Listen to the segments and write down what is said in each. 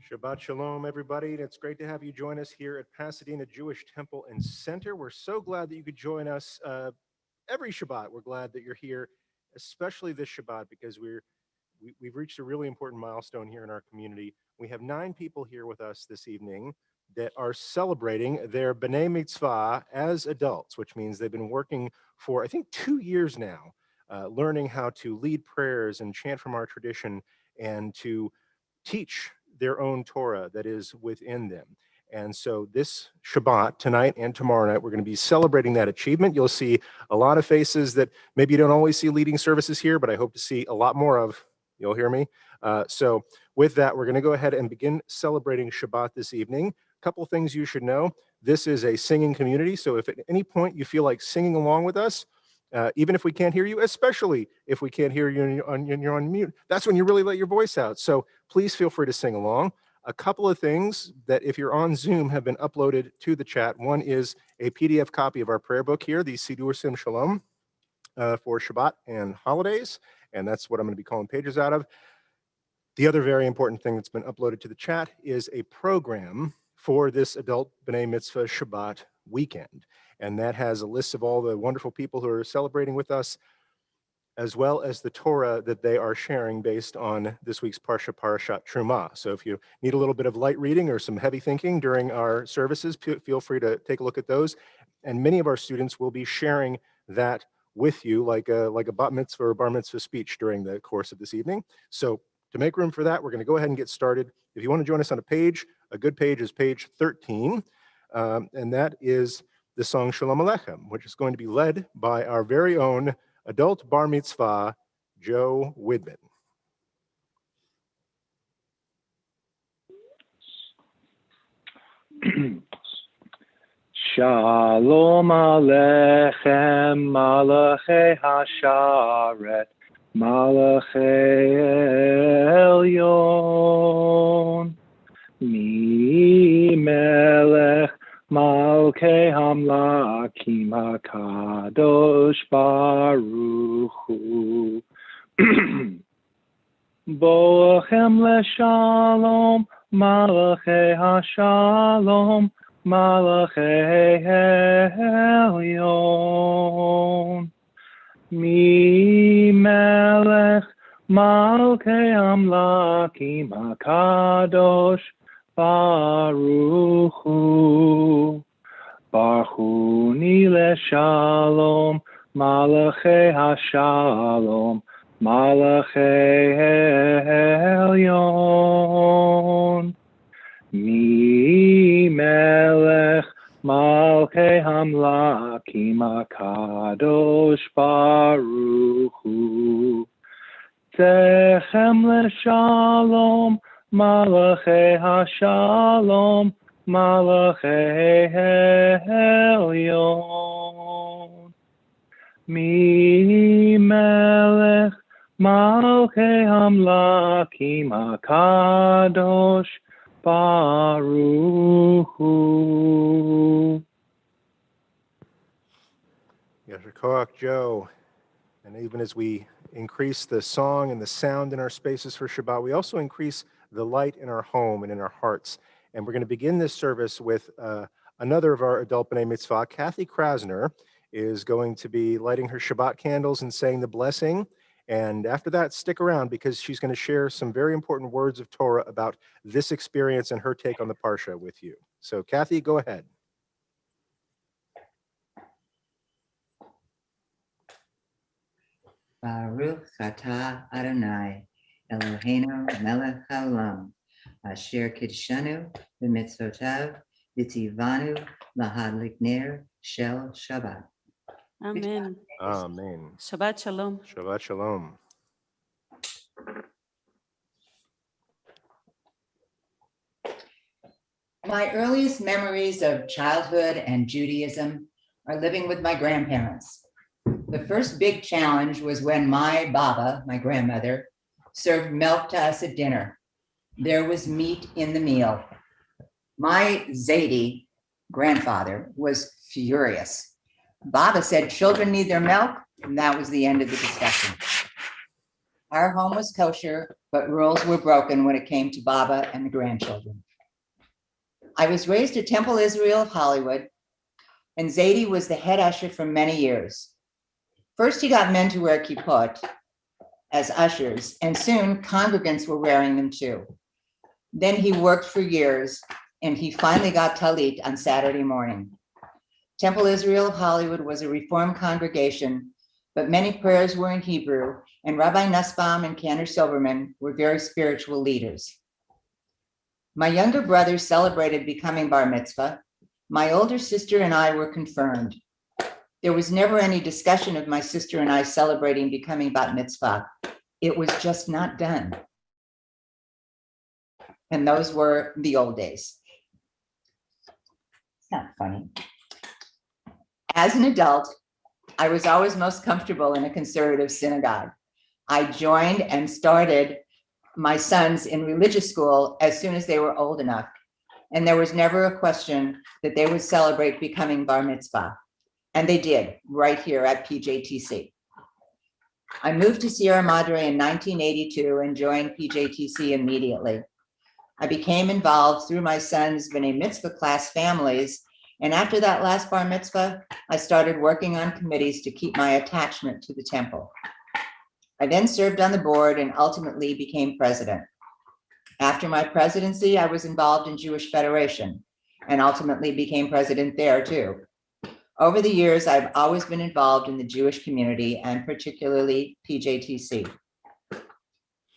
Shabbat Shalom, everybody. And it's great to have you join us here at Pasadena Jewish Temple and Center. We're so glad that you could join us every Shabbat. We're glad that you're here, especially this Shabbat, because we've reached a really important milestone here in our community. We have 9 people here with us this evening that are celebrating their B'nai Mitzvah as adults, which means they've been working for, I think, 2 years now, learning how to lead prayers and chant from our tradition and to teach their own Torah that is within them. And so this Shabbat, tonight and tomorrow night, we're going to be celebrating that achievement. You'll see a lot of faces that maybe you don't always see leading services here, but I hope to see a lot more of. You'll hear me? So with that, we're going to go ahead and begin celebrating Shabbat this evening. A couple things you should know. This is a singing community, so if at any point you feel like singing along with us, even if we can't hear you, especially if we can't hear you and you're on mute, that's when you really let your voice out. So please feel free to sing along. A couple of things that if you're on Zoom have been uploaded to the chat. One is a PDF copy of our prayer book here, the Sidur Sim Shalom for Shabbat and holidays. And that's what I'm going to be calling pages out of. The other very important thing that's been uploaded to the chat is a program for this adult B'nai Mitzvah Shabbat weekend. And that has a list of all the wonderful people who are celebrating with us, as well as the Torah that they are sharing based on this week's Parashat Trumah. So if you need a little bit of light reading or some heavy thinking during our services, feel free to take a look at those. And many of our students will be sharing that with you like a bat mitzvah or bar mitzvah speech during the course of this evening. So to make room for that, we're going to go ahead and get started. If you want to join us on a page, a good page is page 13, and that is the song Shalom Alechem, which is going to be led by our very own adult bar mitzvah, Joe Widman. Shalom Alechem, Malachei Hasharet, Malachei Elyon, Mi Melech Malkei Hamlakim HaKadosh Baruch Hu. Boachem leShalom, Malachei HaShalom, Malachei Elyon. Mi Melech Malkei Hamlakim HaKadosh Baruch Hu. Barchuni leShalom, Malachei HaShalom, Malachei Elyon. Mi Melech Malkei Hamlakim HaKadosh Baruch Hu. Techem leShalom, Malachei HaShalom, Malachei Elyon. Mi Melech Malkei Hamlakim HaKadosh Baruch Hu. Yasher Koach, Joe. And even as we increase the song and the sound in our spaces for Shabbat, we also increase the light in our home and in our hearts. And we're going to begin this service with another of our adult B'nai Mitzvah. Kathy Krasner is going to be lighting her Shabbat candles and saying the blessing. And after that, stick around because she's going to share some very important words of Torah about this experience and her take on the Parsha with you. So Kathy, go ahead. Baruch atah Adonai, Eloheinu melech haolam, asher kidshanu b'mitzvotav, v'tzivanu lahadlik ner shel Shabbat. Amen. Amen. Shabbat Shalom. Shabbat Shalom. My earliest memories of childhood and Judaism are living with my grandparents. The first big challenge was when my Baba, my grandmother, served milk to us at dinner. There was meat in the meal. My Zaidi, grandfather, was furious. Baba said children need their milk, and that was the end of the discussion. Our home was kosher, but rules were broken when it came to Baba and the grandchildren. I was raised at Temple Israel of Hollywood, and Zaidi was the head usher for many years. First, he got men to wear kippot as ushers, and soon congregants were wearing them too. Then he worked for years, and he finally got talit on Saturday morning. Temple Israel of Hollywood was a Reformed congregation, but many prayers were in Hebrew, and Rabbi Nussbaum and Cantor Silverman were very spiritual leaders. My younger brother celebrated becoming bar mitzvah. My older sister and I were confirmed. There was never any discussion of my sister and I celebrating becoming bat mitzvah. It was just not done. And those were the old days. It's not funny. As an adult, I was always most comfortable in a conservative synagogue. I joined and started my sons in religious school as soon as they were old enough. And there was never a question that they would celebrate becoming bar mitzvah. And they did, right here at PJTC. I moved to Sierra Madre in 1982 and joined PJTC immediately. I became involved through my son's B'nai Mitzvah class families. And after that last bar mitzvah, I started working on committees to keep my attachment to the temple. I then served on the board and ultimately became president. After my presidency, I was involved in Jewish Federation and ultimately became president there too. Over the years, I've always been involved in the Jewish community and particularly PJTC.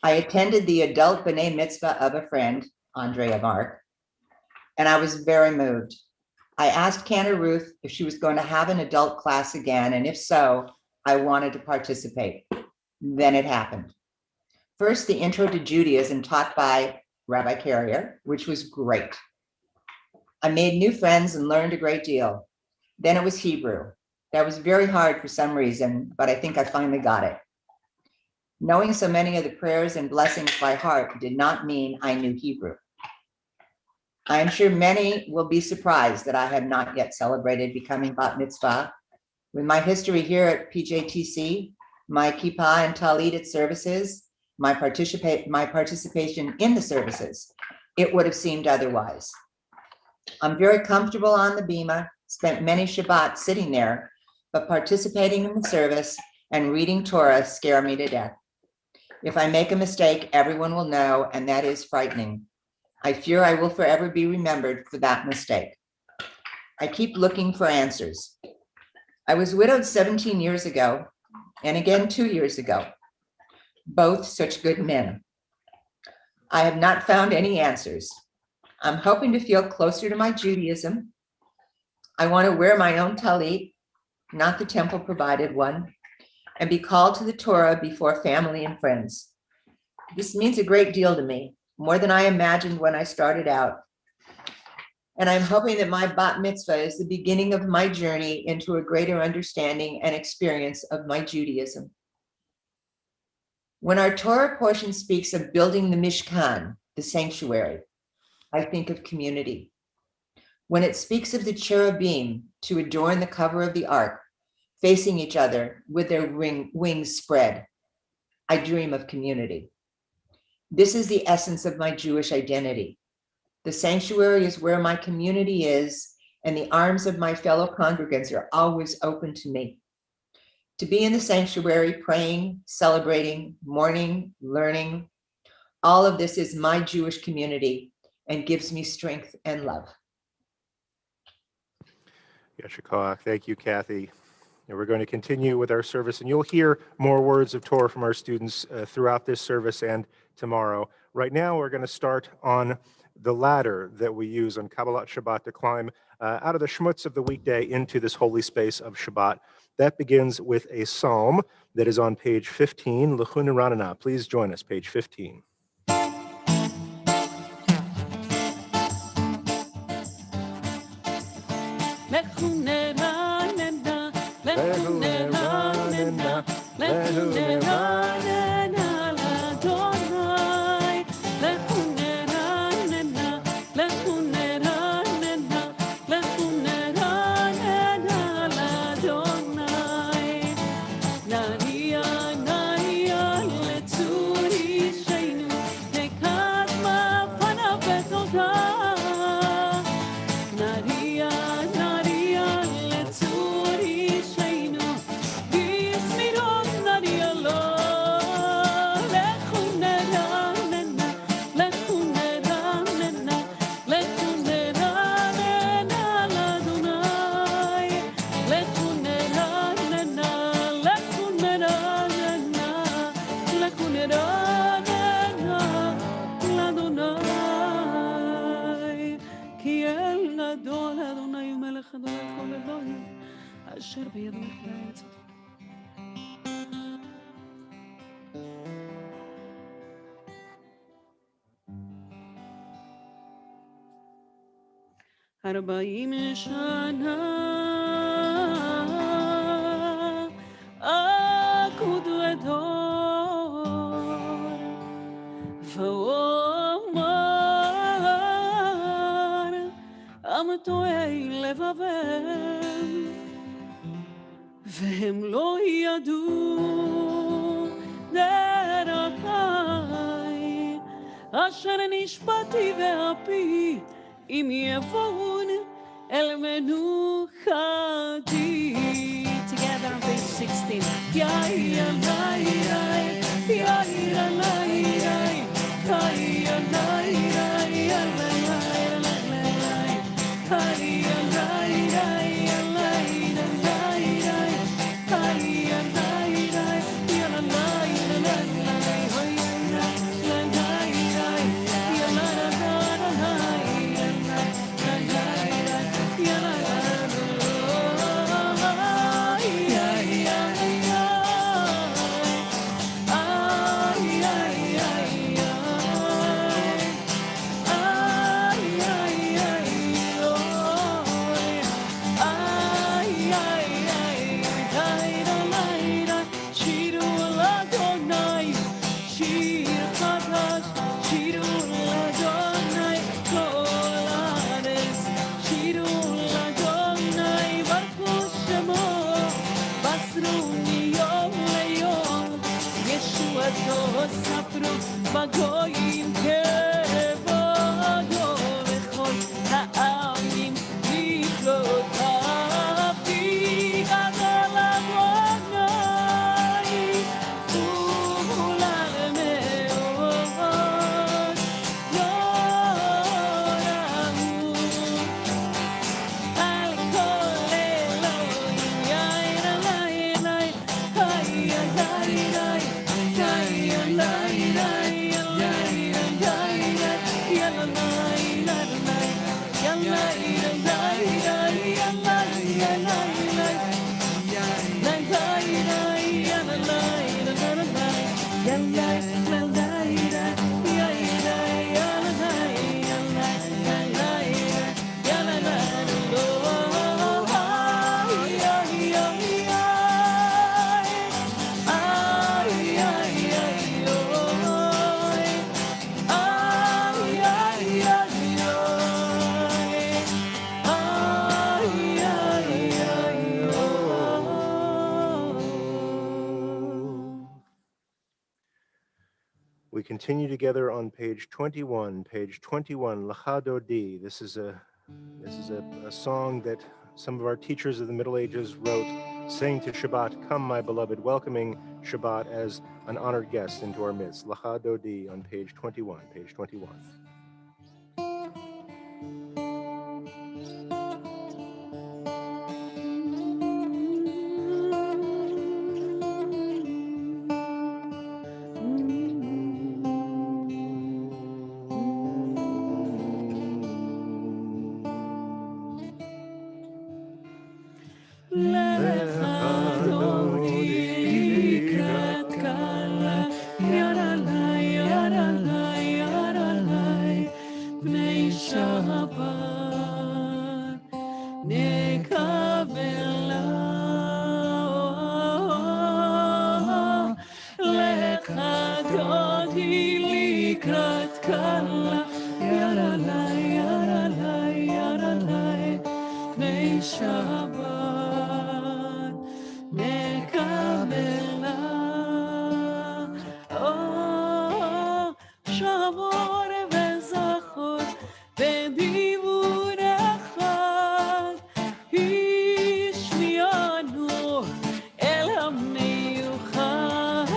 I attended the adult B'nai Mitzvah of a friend, Andrea Mark, and I was very moved. I asked Cantor Ruth if she was going to have an adult class again, and if so, I wanted to participate. Then it happened. First, the intro to Judaism taught by Rabbi Carrier, which was great. I made new friends and learned a great deal. Then it was Hebrew. That was very hard for some reason, but I think I finally got it. Knowing so many of the prayers and blessings by heart did not mean I knew Hebrew. I am sure many will be surprised that I have not yet celebrated becoming bat mitzvah. With my history here at PJTC, my kippah and talit at services, my participation in the services, it would have seemed otherwise. I'm very comfortable on the bima, spent many Shabbats sitting there, but participating in the service and reading Torah scare me to death. If I make a mistake, everyone will know, and that is frightening. I fear I will forever be remembered for that mistake. I keep looking for answers. I was widowed 17 years ago, and again 2 years ago, both such good men. I have not found any answers. I'm hoping to feel closer to my Judaism. I want to wear my own talit, not the temple provided one, and be called to the Torah before family and friends. This means a great deal to me, more than I imagined when I started out. And I'm hoping that my bat mitzvah is the beginning of my journey into a greater understanding and experience of my Judaism. When our Torah portion speaks of building the Mishkan, the sanctuary, I think of community. When it speaks of the cherubim to adorn the cover of the ark, facing each other with their wings spread, I dream of community. This is the essence of my Jewish identity. The sanctuary is where my community is, and the arms of my fellow congregants are always open to me. To be in the sanctuary, praying, celebrating, mourning, learning, all of this is my Jewish community and gives me strength and love. Yeshua Koach. Thank you, Kathy. And we're going to continue with our service, and you'll hear more words of Torah from our students throughout this service and tomorrow. Right now, we're going to start on the ladder that we use on Kabbalat Shabbat to climb out of the schmutz of the weekday into this holy space of Shabbat. That begins with a psalm that is on page 15, L'chun Ranana. Please join us, page 15. ארבעים שנה אקודו אדור ואומר עם טועי לבבם והם לא ידעו דרכי אשר נשבעתי ואפי אם יבואון אל מנוחתי. Together on page 16. יאיר ליי, יאיר ליי, יאיר ליי, בגויים כבודו וכל העמים נפלאותיו תגדל אדוני ומהולל מאוד יורמו על כל אלוהים יאיר אלי היי We continue together on page 21. Page 21, L'cha Dodi. This is a song that some of our teachers of the Middle Ages wrote, saying to Shabbat, "Come, my beloved," welcoming Shabbat as an honored guest into our midst. L'cha Dodi on page 21. Page 21. kala yaralai yaralai yaralai nei Shabbat nekabela oh shamor vezachor bedimun echad ishmianu el hamiuchad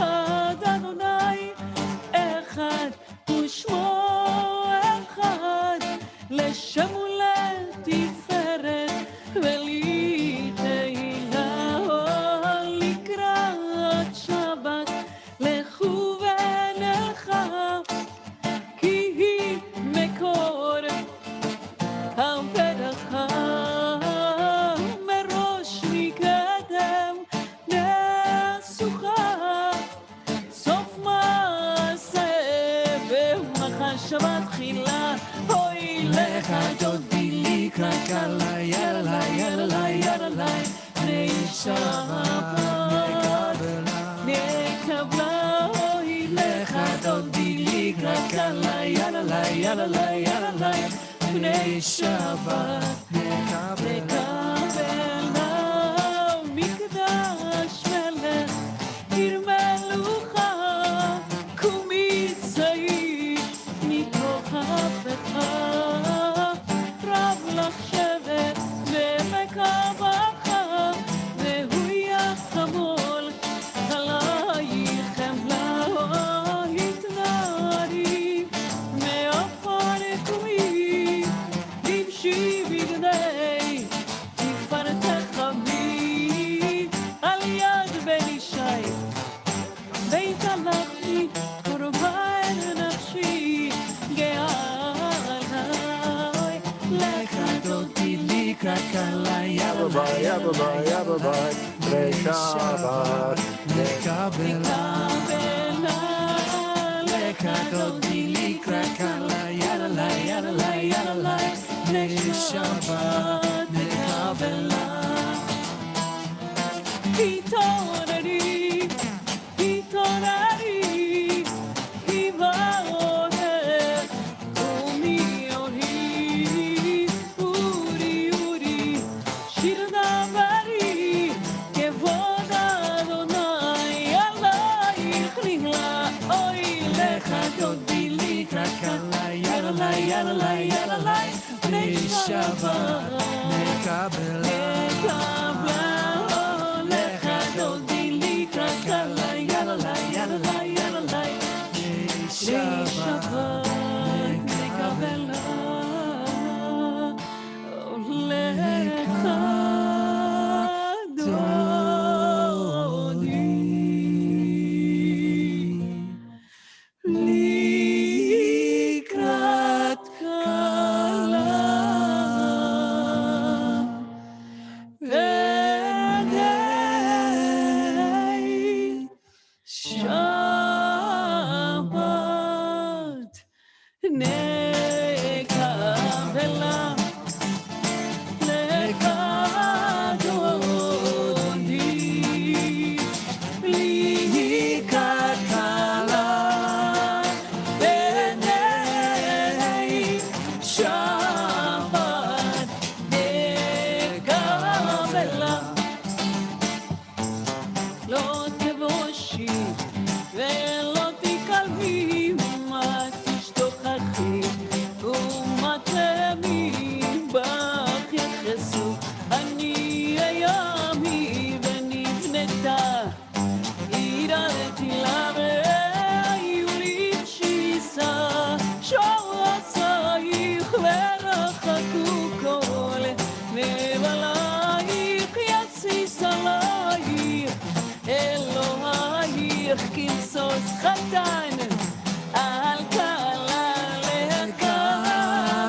Adonai echad ושמו אחד לשם ולתפארת ולתהילה לקראת שבת לכו ונלכה כי היא מקור הברכה מראש מקדם נסוכה סוף מעשה במחשבה תחילה אוי לך דודי לקראת קלה יאללה יאללה יאללה בני שבת נקבלה אוי לך דודי לקראת קלה יאללה יאללה יאללה בני שבת נקבלה מקדש מלך עיר מלוכה קומי צעיר מתוך הפתחה רב לך שבט ומקבלך והוא יחמול עלייך חמלה התנערי מעפר קומי לבשי בגדי תפארתך בי על יד בן ישי בית הלכתי קורבן נפשי גאה עליי לך דודי לקראת קלה יאללה יאללה בני שבת נקבלה לך דודי לקראת קלה יאללה יאללה יאללה בני שבת נקבלה התעוררי התעוררי היבערך קומי אורי אורי אורי שיר דברי כבוד אדוני עלייך נמלה אוי לך דודי לקראת קלה יאללה יאללה יאללה בני שבת נקבלה לך דודי לקראת קלה יאללה יאללה יאללה בני שבת נקבלה לך דודי לקראת קלה בני שבת נקבלה לך דודי לקראת קלה בני שבת נקבלה לא תבושי ולא תקלבי ומה תשתוכחי ומה תמי בך יחסו אני הימי ונבנתה ירדתי לה והיו לי תשיסה שורסייך ורחקו כל נבלייך יסיס עלייך אלוהייך כמסוס חתן על קלה לך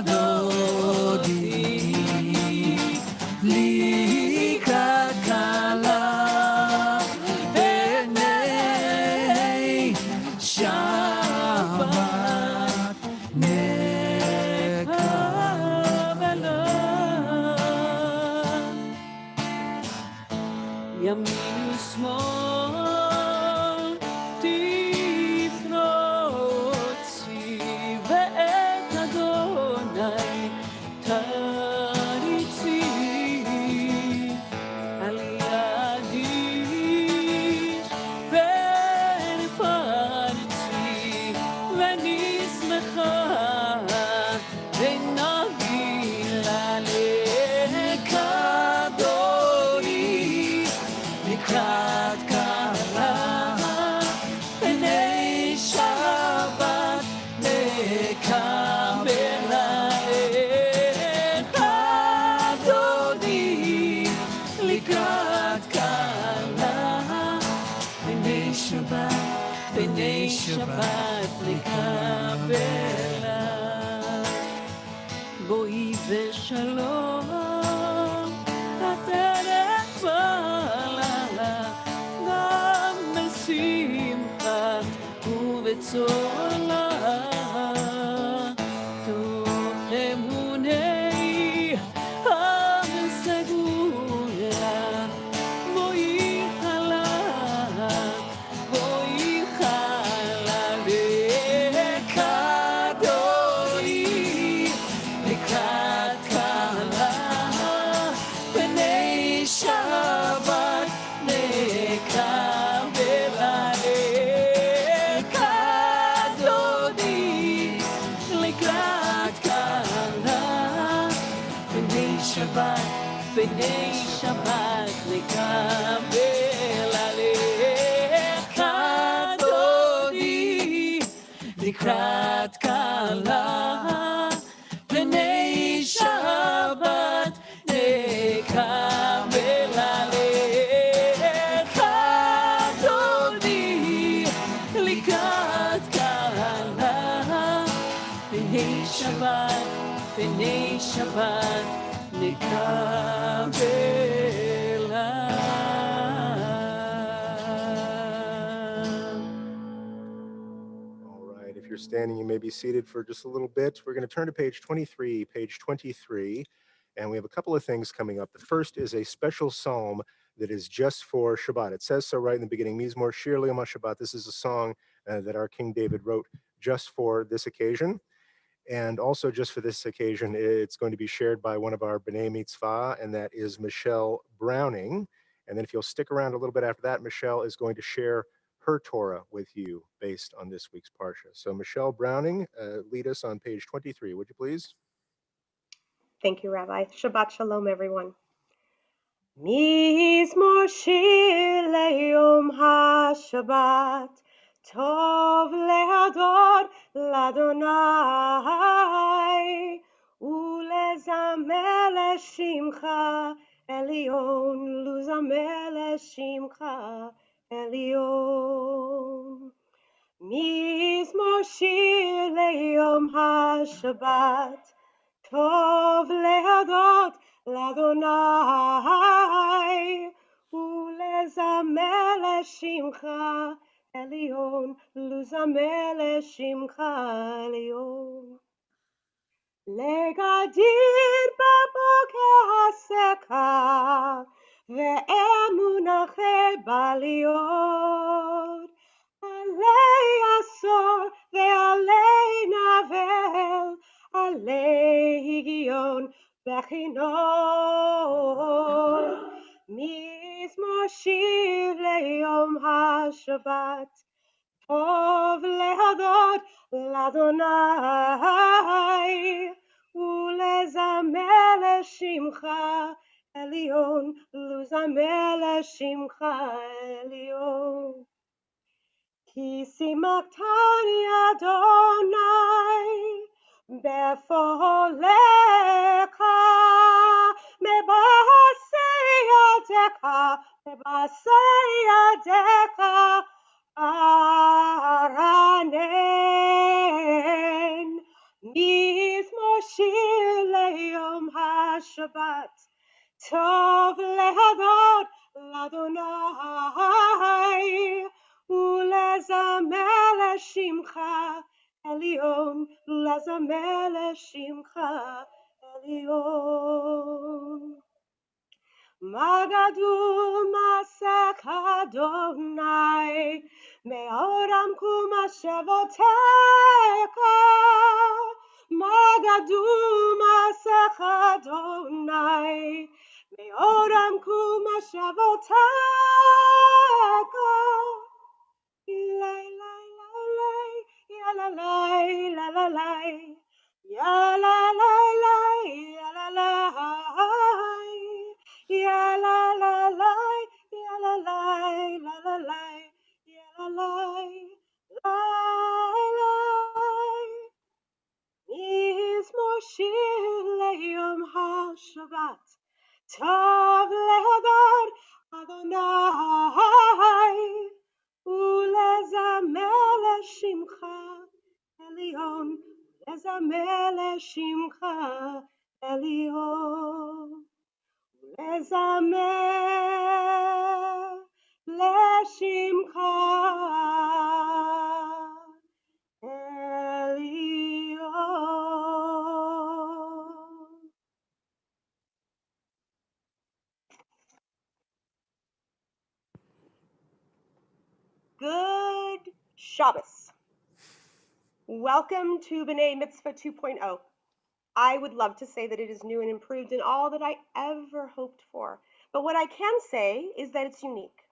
דודי לקראת קלה בני שבת נקבלה ימין ושמאל תפנו לך ונגילה לקדוני לקראת קלה בני שבת נקבלה לקדוני לקראת קלה בני שבת נקבלה בואי ושלום הפרק בלילה גם בשמחת ובצולה תוך אמוני הסגולה בואי חלק בואי חלק לקדוני לקראת קלה בני שבת נקבלה לקדוני לקראת קלה בני שבת נקבלה לקדוני לקראת קלה בני שבת נקבלה לקדוני לקראת קלה בני שבת All right, if you're standing, you may be seated for just a little bit. We're going to turn to page 23, and we have a couple of things coming up. The first is a special psalm that is just for Shabbat. It says so right in the beginning, Mizmor Shir L'Yom HaShabbat. This is a song that our King David wrote just for this occasion. And also just for this occasion, it's going to be shared by one of our B'nai Mitzvah, and that is Michelle Browning. And then if you'll stick around a little bit after that, Michelle is going to share her Torah with you based on this week's Parsha. So Michelle Browning, lead us on page 23, would you please? Thank you, Rabbi. Shabbat Shalom, everyone. Mizmor shir le'yom HaShabbat, Tov le'ador l'Adonai, ulezamer le'shimcha Elyon, luzamer le'shimcha Elyon. Mizmor shir le'yom HaShabbat, Tov le'adot l'Adonai, ulezamer le'shimcha Elyon, luzamer le'shimcha Elyon. Legadir baboker haseka, ve'emunache baliot, alei asor ve'alei navel, alei higion bechinot. Mizmor shir le'yom HaShabbat, Tov le'adot l'Adonai, ulezamer le'shimcha Elyon, luzamer le'shimcha Elyon. Ki simaktani Adonai befolecha, mebasei yadecha aranen. Mizmor shir le'yom HaShabbat, Tov le'adot l'Adonai, ulezamer le'shimcha Elyon, ulezamer le'shimcha Elyon. Magadu Masak Adonai, Meoram Kuma Shevoteka. Magadu Masak Adonai, Meoram Kuma Shevoteka. La la la la la la la ya la la la, ya la la, ya la la la, ya la la, la la la, ya la la, la la. Mizmor shir leyom ha-Shabbat, tov lehadar Adonai, ulezamer leshimcha Elyon, ulezamer leshimcha Elyon, ulezamer leshimcha Elyon. Good Shabbos. Welcome to B'nai Mitzvah 2.0. I would love to say that it is new and improved in all that I ever hoped for. But what I can say is that it's unique.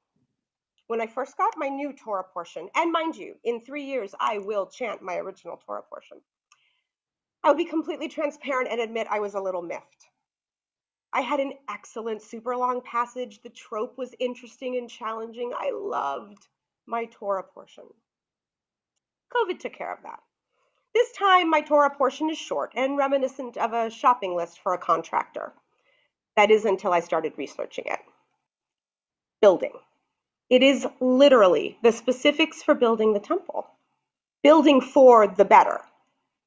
When I first got my new Torah portion, and mind you, in 3 years, I will chant my original Torah portion, I'll be completely transparent and admit I was a little miffed. I had an excellent super long passage. The trope was interesting and challenging. I loved my Torah portion. COVID took care of that. This time, my Torah portion is short and reminiscent of a shopping list for a contractor. That is until I started researching it. Building. It is literally the specifics for building the temple. Building for the better.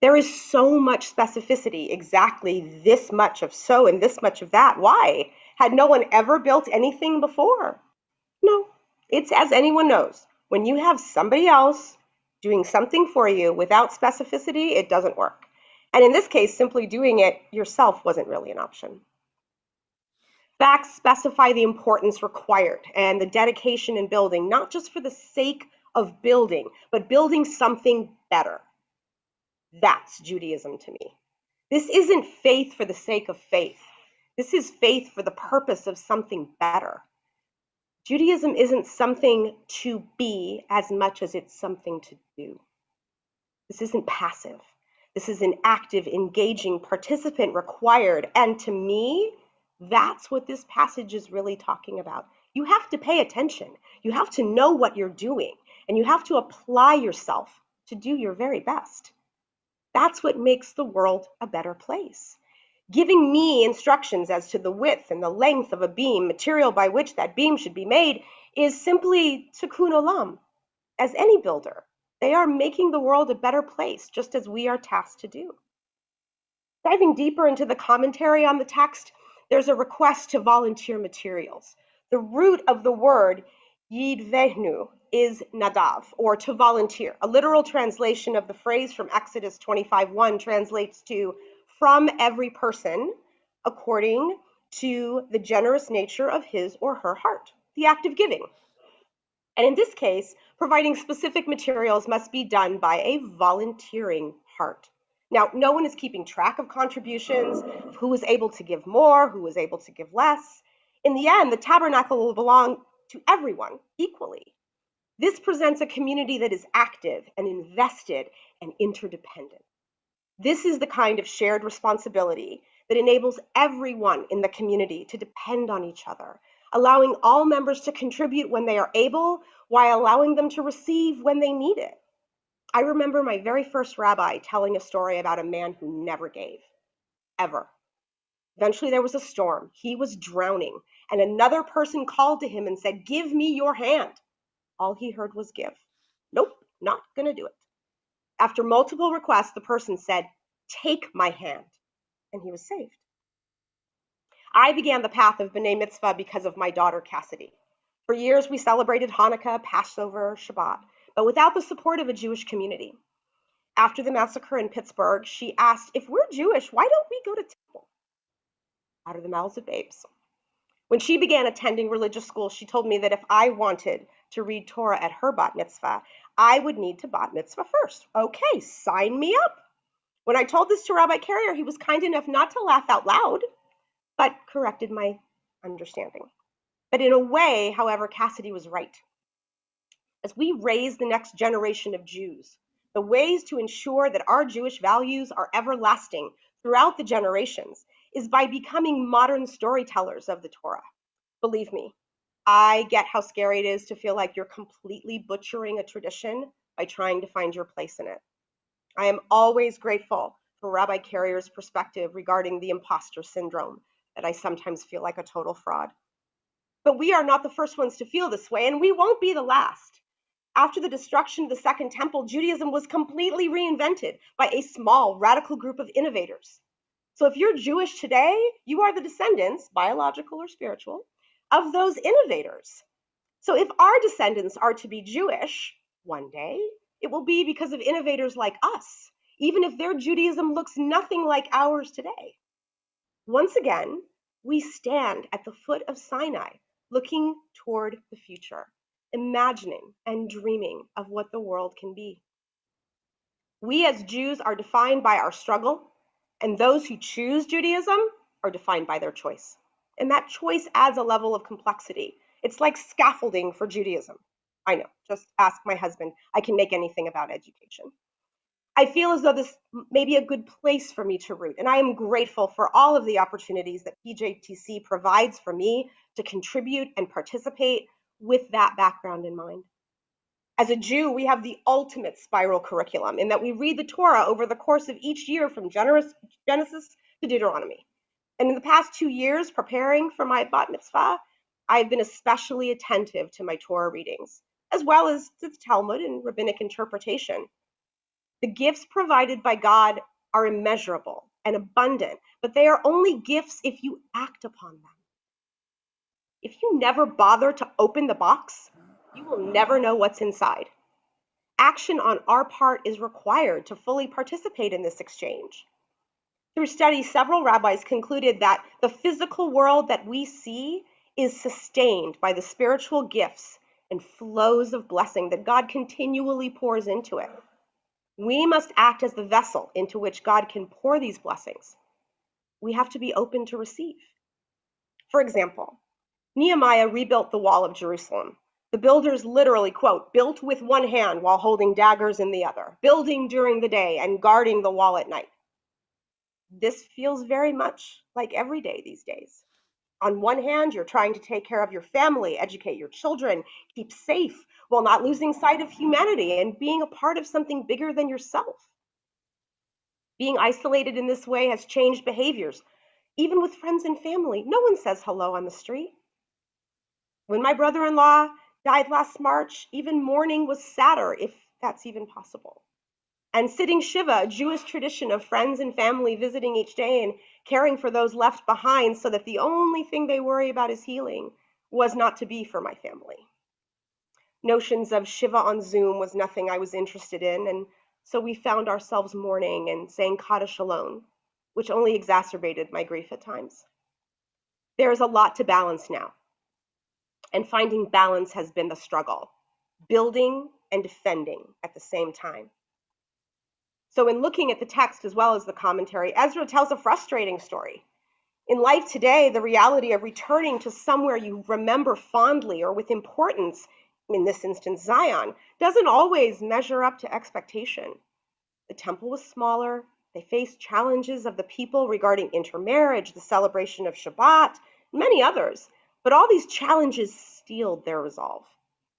There is so much specificity, exactly this much of so and this much of that. Why? Had no one ever built anything before? No, it's as anyone knows. When you have somebody else doing something for you without specificity, it doesn't work. And in this case, simply doing it yourself wasn't really an option. Facts specify the importance required and the dedication in building, not just for the sake of building, but building something better. That's Judaism to me. This isn't faith for the sake of faith. This is faith for the purpose of something better. Judaism isn't something to be as much as it's something to do. This isn't passive. This is an active, engaging participant required. And to me, that's what this passage is really talking about. You have to pay attention. You have to know what you're doing. And you have to apply yourself to do your very best. That's what makes the world a better place. Giving me instructions as to the width and the length of a beam, material by which that beam should be made, is simply tikkun olam. As any builder, they are making the world a better place, just as we are tasked to do. Diving deeper into the commentary on the text, there's a request to volunteer materials. The root of the word yidvehnu is nadav, or to volunteer. A literal translation of the phrase from Exodus 25:1 translates to from every person according to the generous nature of his or her heart, the act of giving. And in this case, providing specific materials must be done by a volunteering heart. Now, no one is keeping track of contributions, of who was able to give more, who was able to give less. In the end, the tabernacle will belong to everyone equally. This presents a community that is active and invested and interdependent. This is the kind of shared responsibility that enables everyone in the community to depend on each other, allowing all members to contribute when they are able, while allowing them to receive when they need it. I remember my very first rabbi telling a story about a man who never gave, ever. Eventually there was a storm. He was drowning, and another person called to him and said, "Give me your hand." All he heard was give. "Nope, not gonna do it." After multiple requests, the person said, "Take my hand," and he was saved. I began the path of B'nai Mitzvah because of my daughter, Cassidy. For years, we celebrated Hanukkah, Passover, Shabbat, but without the support of a Jewish community. After the massacre in Pittsburgh, she asked, "If we're Jewish, why don't we go to temple?" Out of the mouths of babes. When she began attending religious school, she told me that if I wanted to read Torah at her bat mitzvah, I would need to bat mitzvah first. Okay, sign me up. When I told this to Rabbi Carrier, he was kind enough not to laugh out loud, but corrected my understanding. But in a way, however, Cassidy was right. As we raise the next generation of Jews, the ways to ensure that our Jewish values are everlasting throughout the generations is by becoming modern storytellers of the Torah. Believe me, I get how scary it is to feel like you're completely butchering a tradition by trying to find your place in it. I am always grateful for Rabbi Carrier's perspective regarding the imposter syndrome, that I sometimes feel like a total fraud. But we are not the first ones to feel this way, and we won't be the last. After the destruction of the Second Temple, Judaism was completely reinvented by a small, radical group of innovators. So if you're Jewish today, you are the descendants, biological or spiritual, of those innovators. So if our descendants are to be Jewish one day, it will be because of innovators like us, even if their Judaism looks nothing like ours today. Once again, we stand at the foot of Sinai, looking toward the future, imagining and dreaming of what the world can be. We as Jews are defined by our struggle, and those who choose Judaism are defined by their choice. And that choice adds a level of complexity. It's like scaffolding for Judaism. I know, just ask my husband. I can make anything about education. I feel as though this may be a good place for me to root, and I am grateful for all of the opportunities that PJTC provides for me to contribute and participate with that background in mind. As a Jew, we have the ultimate spiral curriculum in that we read the Torah over the course of each year from Genesis to Deuteronomy. And in the past 2 years, preparing for my bat mitzvah, I've been especially attentive to my Torah readings, as well as to the Talmud and rabbinic interpretation. The gifts provided by God are immeasurable and abundant, but they are only gifts if you act upon them. If you never bother to open the box, you will never know what's inside. Action on our part is required to fully participate in this exchange. Through studies, several rabbis concluded that the physical world that we see is sustained by the spiritual gifts and flows of blessing that God continually pours into it. We must act as the vessel into which God can pour these blessings. We have to be open to receive. For example, Nehemiah rebuilt the wall of Jerusalem. The builders literally, quote, built with one hand while holding daggers in the other, building during the day and guarding the wall at night. This feels very much like every day these days. On one hand, you're trying to take care of your family, educate your children, keep safe while not losing sight of humanity and being a part of something bigger than yourself. Being isolated in this way has changed behaviors. Even with friends and family, no one says hello on the street. When my brother-in-law died last March, even mourning was sadder, if that's even possible. And sitting Shiva, a Jewish tradition of friends and family visiting each day and caring for those left behind so that the only thing they worry about is healing, was not to be for my family. Notions of Shiva on Zoom was nothing I was interested in, and so we found ourselves mourning and saying Kaddish alone, which only exacerbated my grief at times. There is a lot to balance now, and finding balance has been the struggle, building and defending at the same time. So in looking at the text as well as the commentary, Ezra tells a frustrating story. In life today, the reality of returning to somewhere you remember fondly or with importance, in this instance Zion, doesn't always measure up to expectation. The temple was smaller. They faced challenges of the people regarding intermarriage, the celebration of Shabbat, many others. But all these challenges steeled their resolve.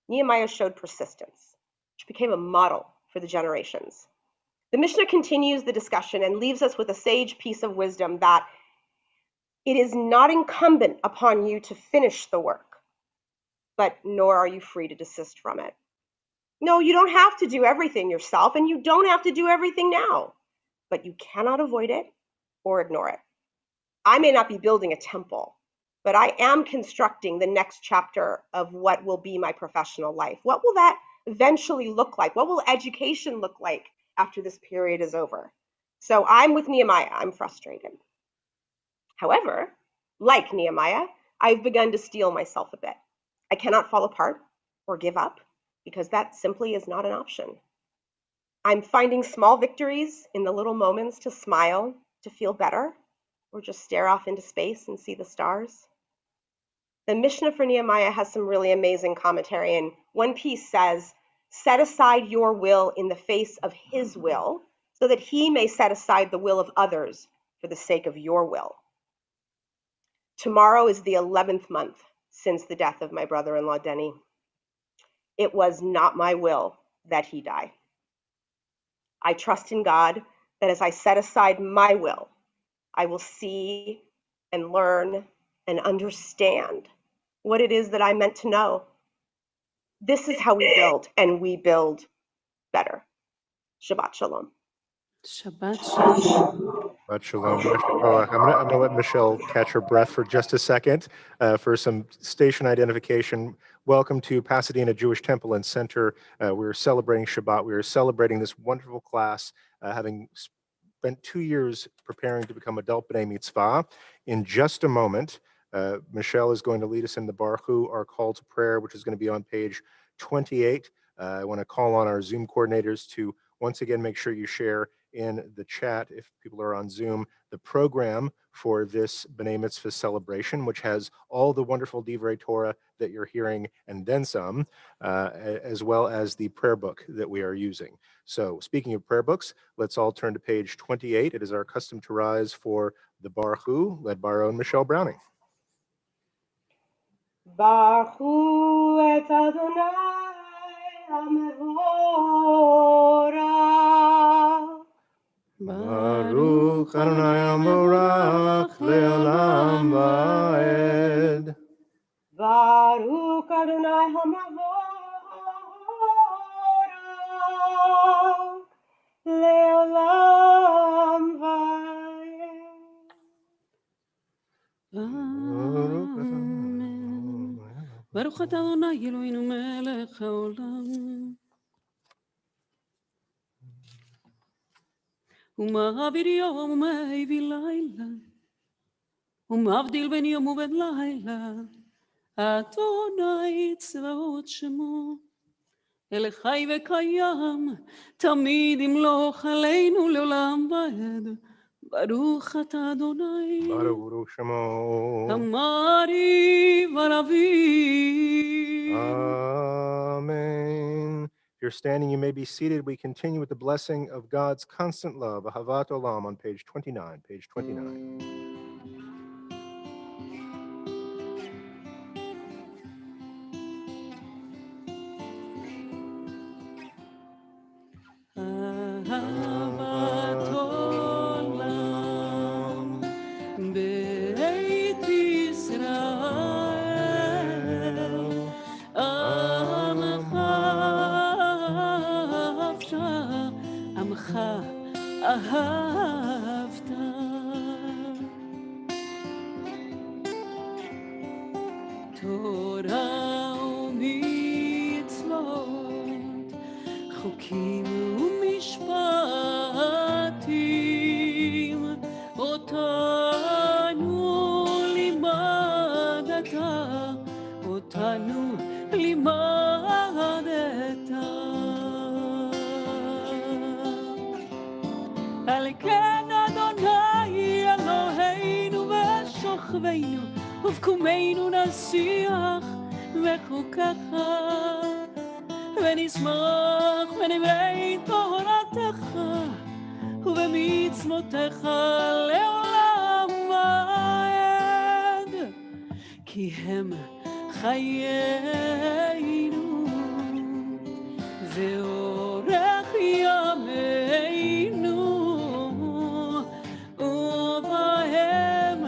Nehemiah showed persistence, which became a model for the generations. The Mishnah continues the discussion and leaves us with a sage piece of wisdom that it is not incumbent upon you to finish the work, but nor are you free to desist from it. No, you don't have to do everything yourself, and you don't have to do everything now, but you cannot avoid it or ignore it. I may not be building a temple, but I am constructing the next chapter of what will be my professional life. What will that eventually look like? What will education look like after this period is over? So I'm with Nehemiah. I'm frustrated. However, like Nehemiah, I've begun to steel myself a bit. I cannot fall apart or give up because that simply is not an option. I'm finding small victories in the little moments to smile, to feel better, or just stare off into space and see the stars. The Mishnah for Nehemiah has some really amazing commentary, and one piece says, Set aside your will in the face of his will, so that he may set aside the will of others for the sake of your will. Tomorrow is the 11th month since the death of my brother-in-law, Denny. It was not my will that he die. I trust in God that as I set aside my will, I will see and learn and understand what it is that I meant to know. This is how we build, and we build better. Shabbat Shalom. Shabbat Shalom. Shabbat Shalom. I'm gonna let Michelle catch her breath for just a second for some station identification. Welcome to Pasadena Jewish Temple and Center. We're celebrating Shabbat. We are celebrating this wonderful class, having spent 2 years preparing to become adult B'nai Mitzvah. In just a moment, Michelle is going to lead us in the Baruch, our call to prayer, which is going to be on page 28. I want to call on our Zoom coordinators to once again make sure you share in the chat, if people are on Zoom, the program for this B'nai Mitzvah celebration, which has all the wonderful Divrei Torah that you're hearing and then some, as well as the prayer book that we are using. So speaking of prayer books, let's all turn to page 28. It is our custom to rise for the Baruch Hu, led by our own Michelle Browning. Baruch hu et Adonai HaMevorach. Baruch Adonai HaMevorach le'olam va'ed. Baruch Adonai HaMevorach le'olam va'ed. Amen. Baruch atah Adonai Eloheinu melech haolam. ומעביר יום ומעביר לילה, ומבדיל בין יום ובין לילה, אדוני צבאות שמו, אל חי וקיים, תמיד ימלוך עלינו לעולם ועד. ברוך אתה אדוני, Baruch Shemo. אמרי ורבי. Amen. If you're standing, you may be seated. We continue with the blessing of God's constant love, Ahavat Olam, on page 29. Page 29. אהבת עולם בית ישראל, עמך אהבת, עמך אהבת. תורה ומצוות, חוקים ומשפטים, אותנו לימדת, אותנו לימדת. על כן אדוני אלוהינו ושוכבנו ובקומנו נשיח בחוקיך ונשמח בדברי תורתך ובמצוותיך לעולם ועד, כי הם חיינו ואורך ימינו, ובהם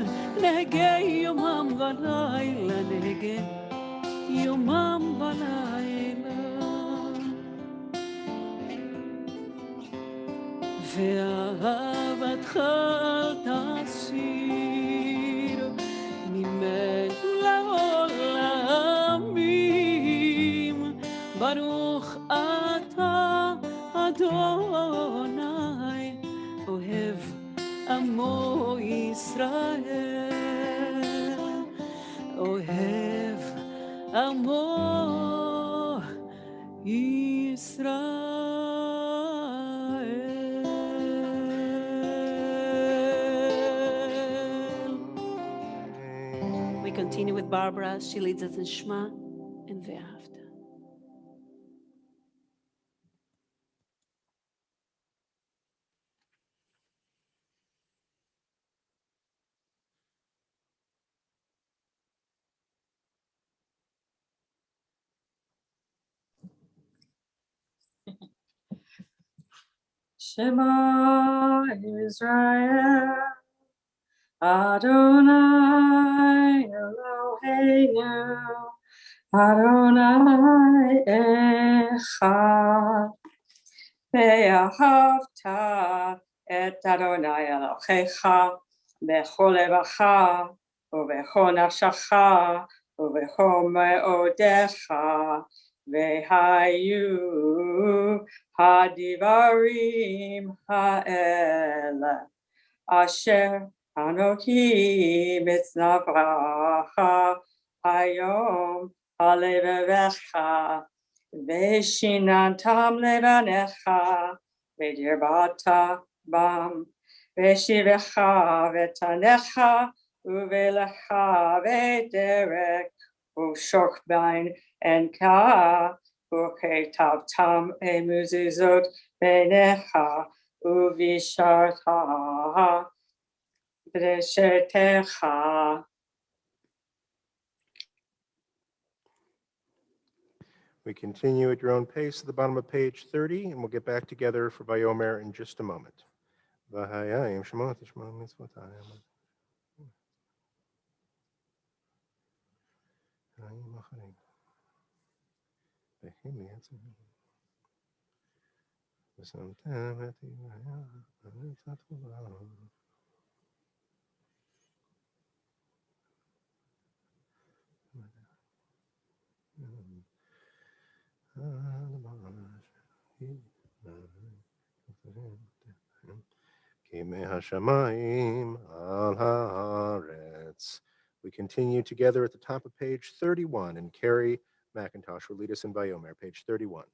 נהגה יומם ולילה, נהגה יומם ולילה. ואהבתך תסיר ממנו לעולמים. ברוך אתה אדוני אוהב עמו ישראל, אוהב עמו ישראל. We continue with Barbara. She leads us in Shema and Ve'ahavta. Shema Israel, Adonai Eloheinu, Adonai Echad. Ve'ahavta et Adonai Elohecha bechol levacha ubechol nafshacha ubechol me'odecha ve'hayu hadivarim ha'ele asher anoki mitznavracha hayom halevecha Veshinantam levanecha, vedirbata bam, veshivecha vetanecha, uvelecha vederek, ushokbain enka, uketavtam emuzizot benecha, uvisharta vreshetecha. We continue at your own pace at the bottom of page 30, and we'll get back together for Vayomer in just a moment. Vahayayim Shemot Shema Mitzvotayim. We continue together at the top of page 31, and Carrie McIntosh will lead us in Vayomer, page 31.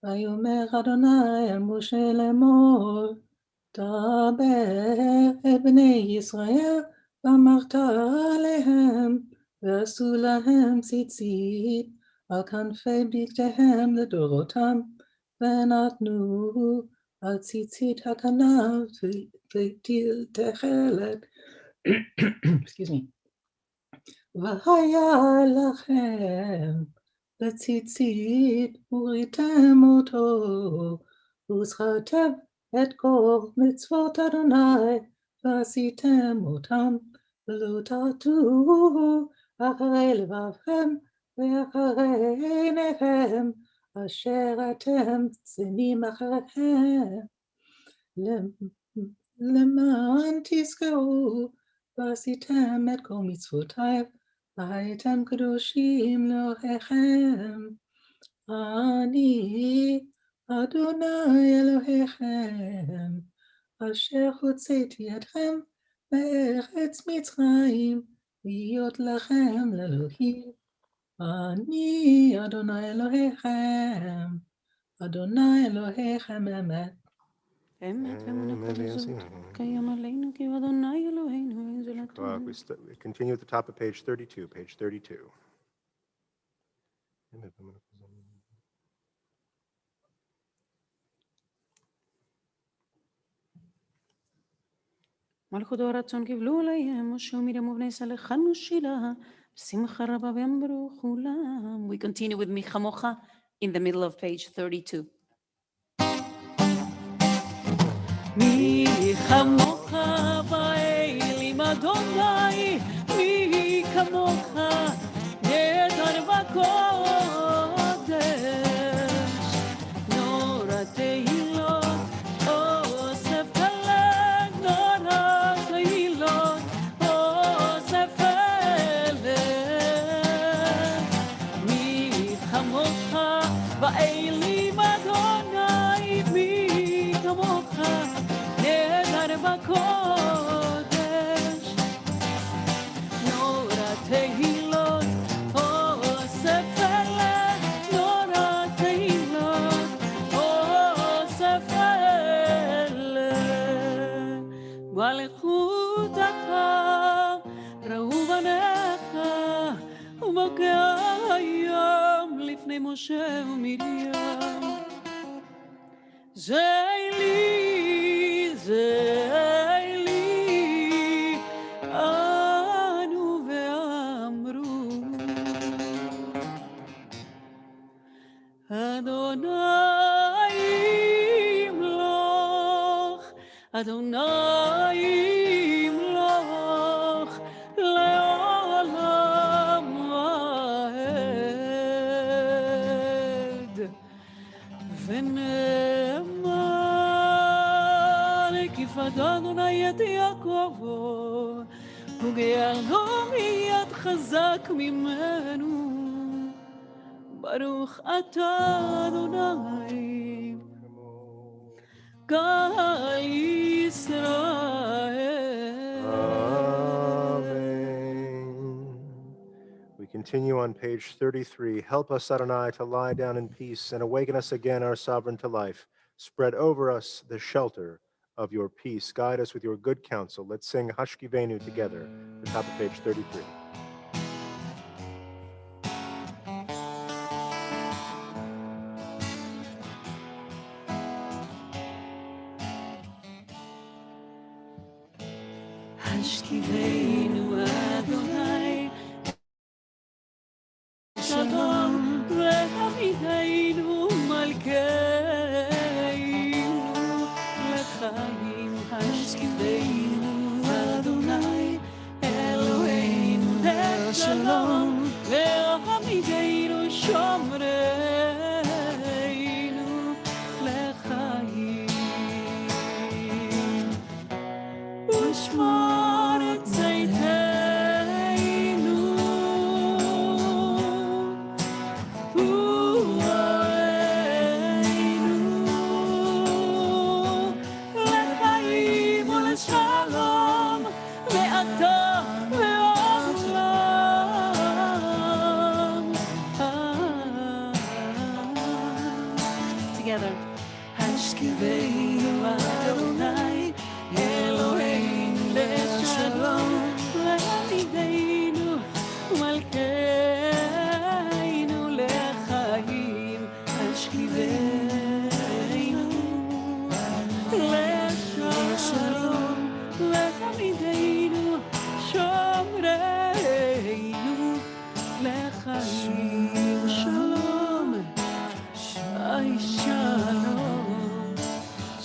ויאמר אדוני אל משה לאמור, דבר את בני ישראל, ואמרת עליהם, ועשו להם ציצית על כנפי בגדיהם לדורותם, ונתנו על ציצית הכנף ותכלת. Excuse me. והיה לכם לציצית וריתם אותו, וזכרתם את כל מצוות אדוני, ועשיתם אותם, ולא תעתו אחרי לבבכם ואחרי עיניכם, אשר אתם צנים אחריהם, למען תזכרו, ועשיתם את כל מצוותיי, והייתם קדושים לאלוהיכם. אני אדוני אלוהיכם, אשר הוצאתי אתכם מארץ מצרים, להיות לכם לאלוהים. אני אדוני אלוהיכם, אדוני אלוהיכם אמת. אמת ואמונה כזאת, קיים עלינו כי הוא אדוני אלוהינו, זולתנו. We continue at the top of page 32, page 32. מלכות הרצון קיבלו עליהם, משה ומירים ובני ישראל הכנו שילה, בשמחה רבה ואמרו כולם. We continue with מי כמוך in the middle of page 32. מי כמוך באלים אדוני, מי כמוך נהדר בקודש, נורא תהילות אוסף פלג, נורא תהילות אוסף פלג. מי כמוך באלים אדוני, מי כמוך נהדר בקודש, נורא תהילות אוסף פלג, נורא תהילות אוסף פלג. מלכותך ראו בניך, ובוקע היום לפני משה ומרים. זה לי, Adonai Imloch, Adonai Imloch, Le'olam Va'ed. ונאמר כיפת אדוני את יעקבו וגאלו מיד חזק ממנו ברוך אתה אדוני גאל ישראל. Amen. We continue on page 33. Help us, Adonai, to lie down in peace and awaken us again, our sovereign, to life. Spread over us the shelter of your peace. Guide us with your good counsel. Let's sing Hashkivenu together, the top of page 33. השכיבנו אדוני שלום לעמידנו מלכנו לחיים. השכיבנו אדוני אלוהינו לשלום לעמידנו שומרנו לחיים. ושמור את צאתנו ואוהלינו לחיים ולשלום מעתה ועולם. Together. השכיבנו אדוני אלוהינו לשלום לעמידנו ומלכנו לחיים. השכיבנו לשלום לעמידנו שומרנו לחיים. שלום ay shalom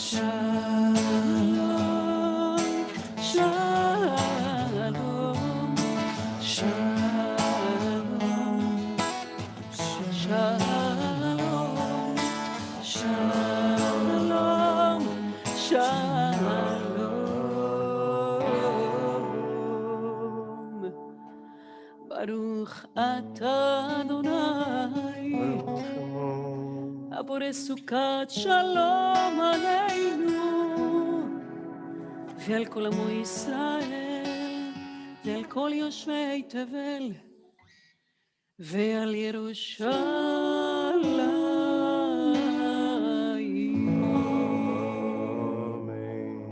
shalom shalom shalom shalom shalom shalom. Baruch atah Adonai הבורא סוכת שלום עלינו ועל כל עמו ישראל ועל כל יושבי תבל ועל ירושלים.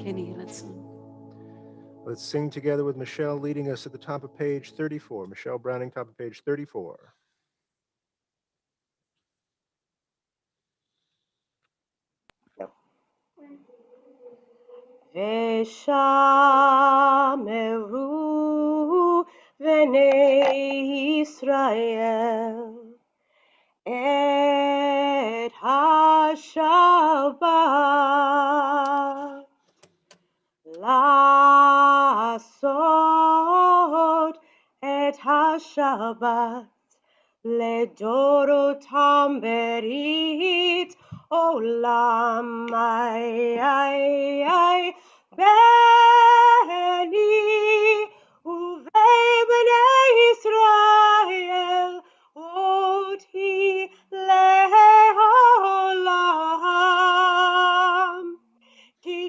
כן יהי רצון. Let's sing together with Michelle leading us at the top of page 34. Michelle Browning, top of page 34. ושמרו בני ישראל את השבת לעשות את השבת לדורותם ברית עולם. בני ובני ישראל אותי לעולם. כי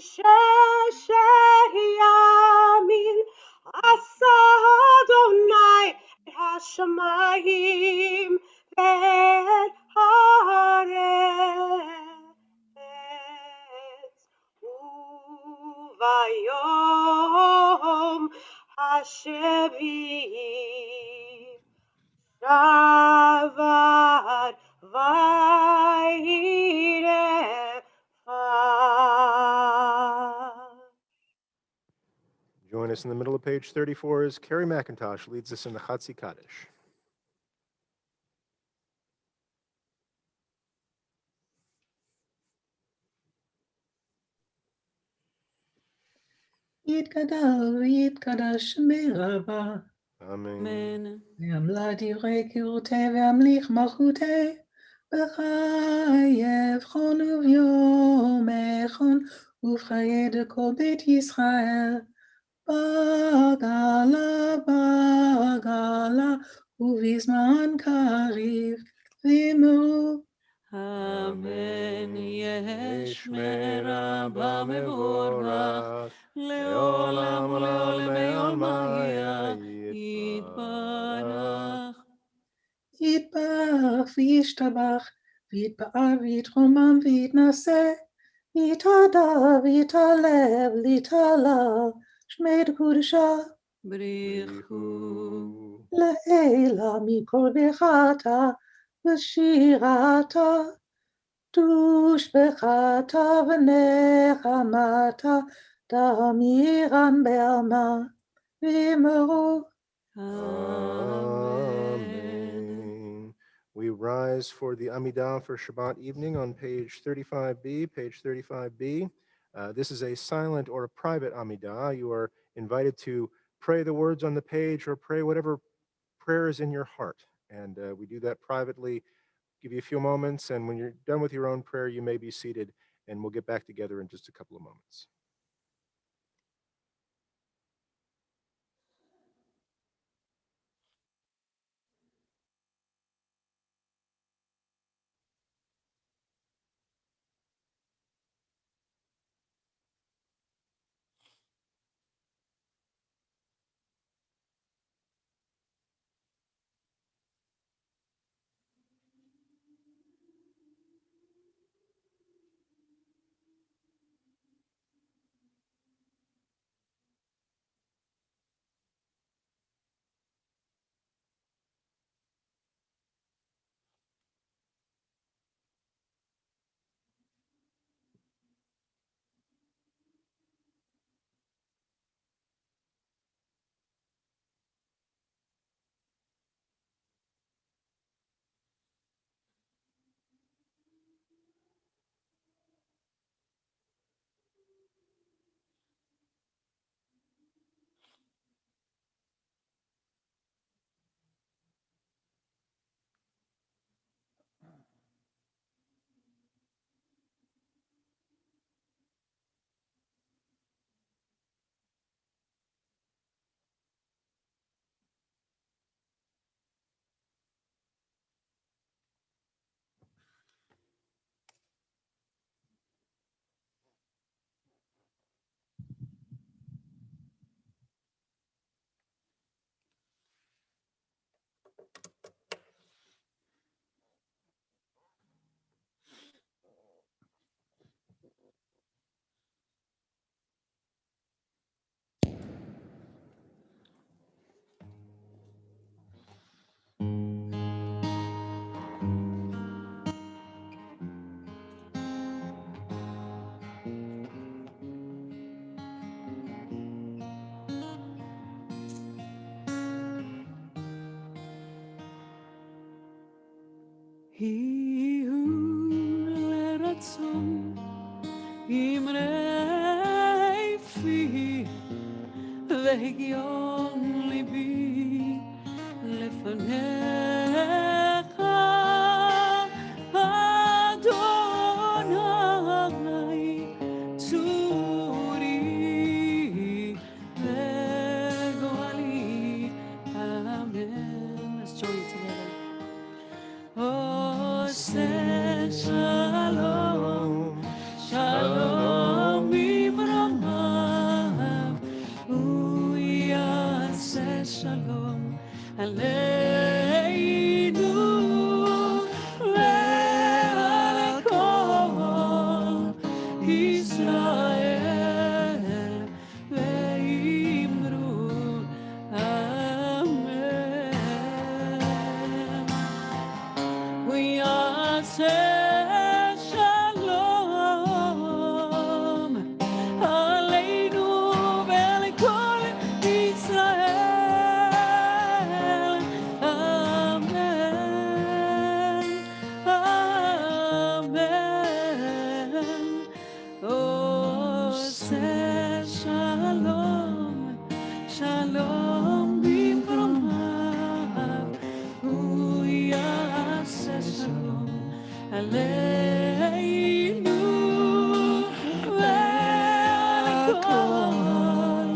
ימים עשה אדוני את השמיים ואת הארץ, וביום השביעי שבת וירפא. Join us in the middle of page 34 as Carrie McIntosh leads us in the Chatzi Kaddish. יתגדל ויתקדש מרבה. Amen. Amen. ועמלה דברי קירותי והמליך מלכותי, בחייב חון וביום חון, ובחיי דכל בית ישראל. בגלה, ובזמן קריב, ואמרו, Amen. יש מרבה מבורך, לעולם ולעולמי עולמיה יתברך. יתברך וישתבח, ויתפאר ויתרומם ויתנשא, ויתהדר ויתעלה ולהתעלה, שמי קודשה. בריחו. לעילה מכל ברכתה ושירתה, דוש בחתה ונחמתה, תמירן בעלמה, ואמרו, Amen. We rise for the Amidah for Shabbat evening on page 35b, page 35b. This is a silent or a private Amidah. You are invited to pray the words on the page or pray whatever prayer is in your heart. And we do that privately. Give you a few moments, and when you're done with your own prayer, you may be seated, and we'll get back together in just a couple of moments. היא הוא לרצון אמרי פי והגיון ליבי לפניך אדוני צורי וגואלי אמן. Let's join together. עושה שלום, שלום במרומיו, הוא יעשה שלום עלינו ועל כל ישראל, ואמרו אמן. ויעשה שלום עלינו ועל כל ישראל, אמן, אמן. עושה שלום עלינו ועל כל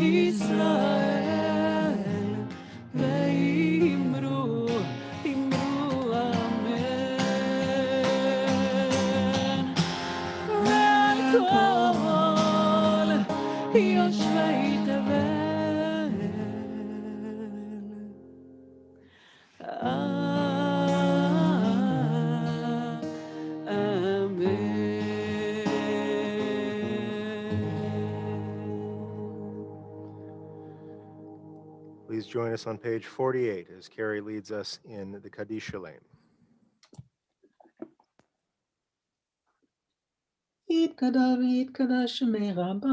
ישראל ואמרו אמן ועל כל יושבי תבל Please join us on page 48 as Carrie leads us in the Kaddish Shalem. יתגדל ויתקדש שמי רבה,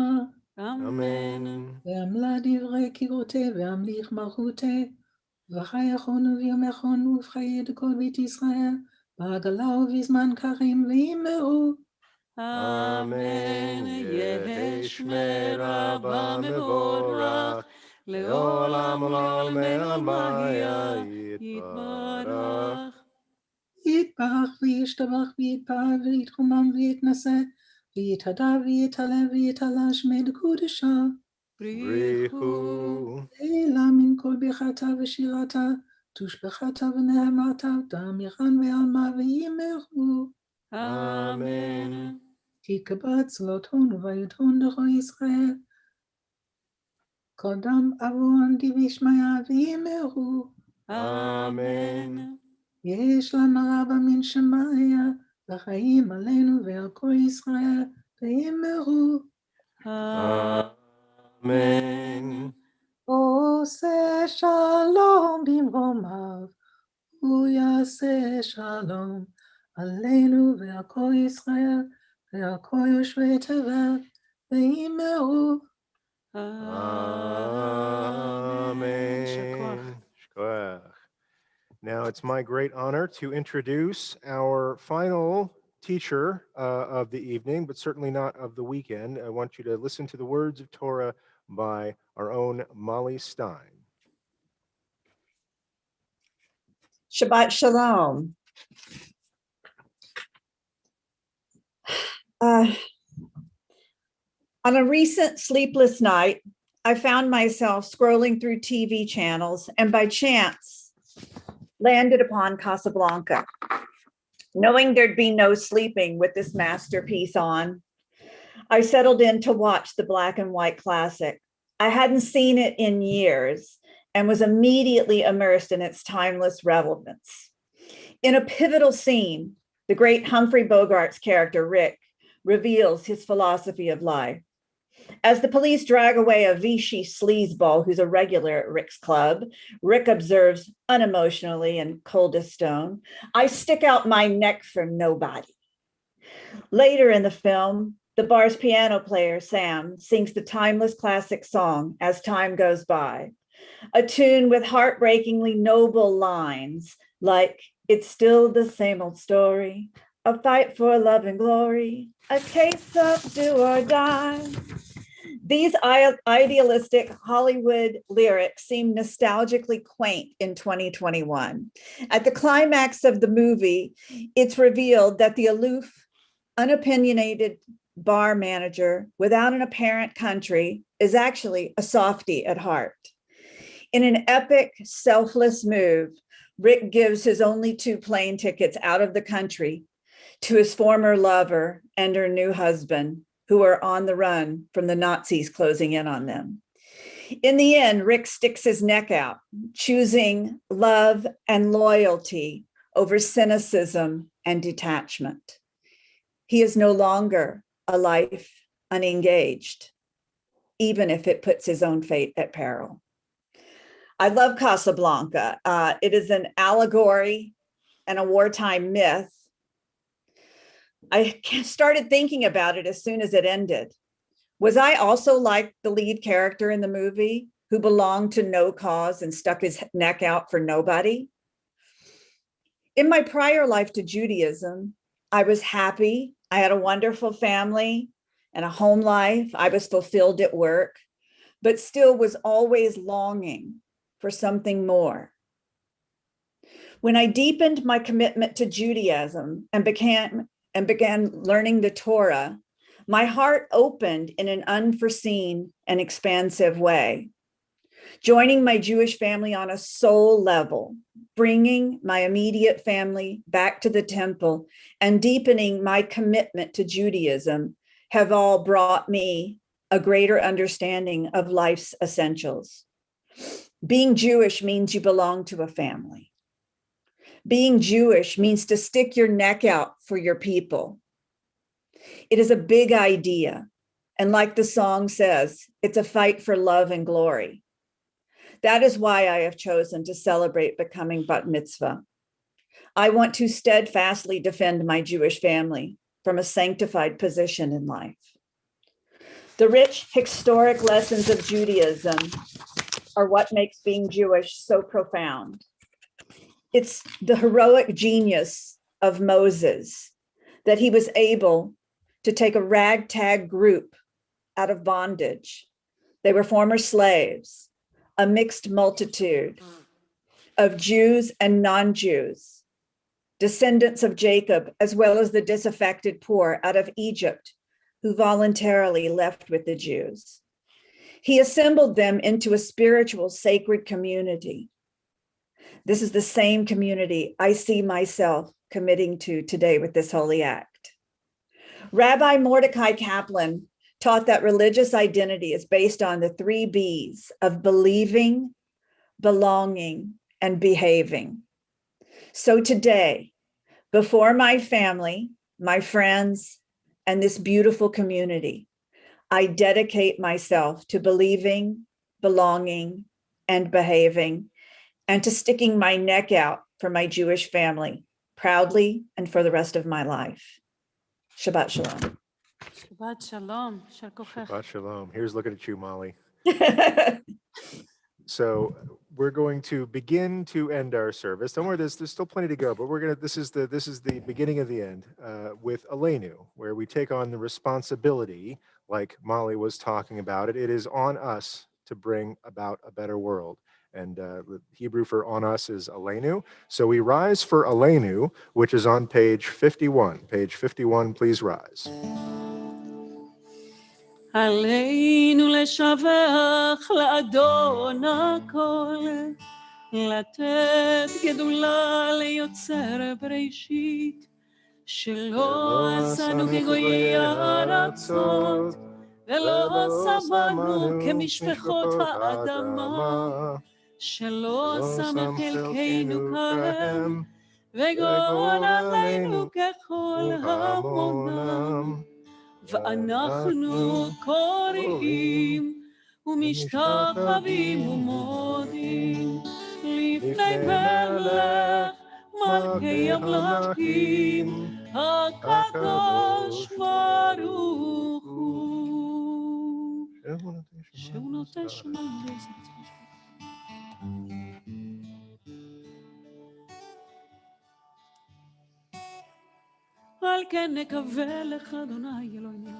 Amen. ועמלה דברי קירותי והמליך מלכותי, וחייכון וביומכון ובחיי כל בית ישראל, בעגלה ובזמן קרים ואמרו. Amen. Yehei Shmei Rabba Mevorach, Leolam Olam Almaya Yitbarach. יתברך וישתבח ויתפאר ויתרומם ויתנשא, ויתהדר ויתעלה ויתעלה שמי לקודשה. Brichu. אלא מן כל ברכתה ושירתה, תושבחתה ונאמרתה, דמירן ועלמה ויאמרו. Amen. תקבץ לא תון וביותון דרכו ישראל. קודם אבון דבשמיא ויאמרו. Amen. יש למראה במין שמיה, וחיים עלינו ועל כל ישראל, ויאמרו. Amen. עושה שלום במרומיו, הוא יעשה שלום עלינו ועל כל ישראל, ועל כל יושבי תבל, ויאמרו. Amen. Shkoyach. Now it's my great honor to introduce our final teacher of the evening, but certainly not of the weekend. I want you to listen to the words of Torah by our own Molly Stein. Shabbat Shalom. On a recent sleepless night, I found myself scrolling through TV channels and by chance landed upon Casablanca. Knowing there'd be no sleeping with this masterpiece on, I settled in to watch the black and white classic. I hadn't seen it in years and was immediately immersed in its timeless relevance. In a pivotal scene, the great Humphrey Bogart's character, Rick, reveals his philosophy of life. As the police drag away a Vichy sleazeball who's a regular at Rick's club, Rick observes unemotionally and cold as stone, "I stick out my neck for nobody." Later in the film, the bar's piano player, Sam, sings the timeless classic song, As Time Goes By, a tune with heartbreakingly noble lines like, "It's still the same old story, a fight for love and glory, a case of do or die." These idealistic Hollywood lyrics seem nostalgically quaint in 2021. At the climax of the movie, it's revealed that the aloof, unopinionated bar manager without an apparent country is actually a softie at heart. In an epic, selfless move, Rick gives his only 2 plane tickets out of the country to his former lover and her new husband, who are on the run from the Nazis closing in on them. In the end, Rick sticks his neck out, choosing love and loyalty over cynicism and detachment. He is no longer a life unengaged, even if it puts his own fate at peril. I love Casablanca. It is an allegory and a wartime myth. I started thinking about it as soon as it ended. Was I also like the lead character in the movie who belonged to no cause and stuck his neck out for nobody? In my prior life to Judaism, I was happy. I had a wonderful family and a home life. I was fulfilled at work, but still was always longing for something more. When I deepened my commitment to Judaism and began learning the Torah, my heart opened in an unforeseen and expansive way. Joining my Jewish family on a soul level, bringing my immediate family back to the temple, and deepening my commitment to Judaism have all brought me a greater understanding of life's essentials. Being Jewish means you belong to a family. Being Jewish means to stick your neck out for your people. It is a big idea. And like the song says, it's a fight for love and glory. That is why I have chosen to celebrate becoming bat mitzvah. I want to steadfastly defend my Jewish family from a sanctified position in life. The rich historic lessons of Judaism are what makes being Jewish so profound. It's the heroic genius of Moses that he was able to take a ragtag group out of bondage. They were former slaves, a mixed multitude of Jews and non-Jews, descendants of Jacob, as well as the disaffected poor out of Egypt, who voluntarily left with the Jews. He assembled them into a spiritual, sacred community. This is the same community I see myself committing to today with this holy act. Rabbi Mordecai Kaplan taught that religious identity is based on the 3 B's of believing, belonging, and behaving. So today, before my family, my friends, and this beautiful community, I dedicate myself to believing, belonging, and behaving, and to sticking my neck out for my Jewish family proudly and for the rest of my life. Shabbat Shalom. Shabbat Shalom. Shal kochech. Shabbat Shalom. Here's looking at you, Molly. So we're going to begin to end our service. Don't worry, there's still plenty to go, but this is the beginning of the end with Aleinu, where we take on the responsibility, like Molly was talking about it. It is on us to bring about a better world. And the Hebrew for on us is Aleinu. So we rise for Aleinu, which is on page 51. Page 51, please rise. עלינו לשבח לאדון הכל, לתת גדולה ליוצר בראשית, שלא עשנו כגויי הארצות, ולא שמנו כמשפחות האדמה, שלא שם חלקנו כהם, וגורל עלינו ככל המונם. ואנחנו קוראים ומשתחווים ומודים לפני מלך מלכי המלכים הקדוש ברוך הוא שהוא נותן שמיים לעזרת. על כן נקווה לך אדוני אלוהינו.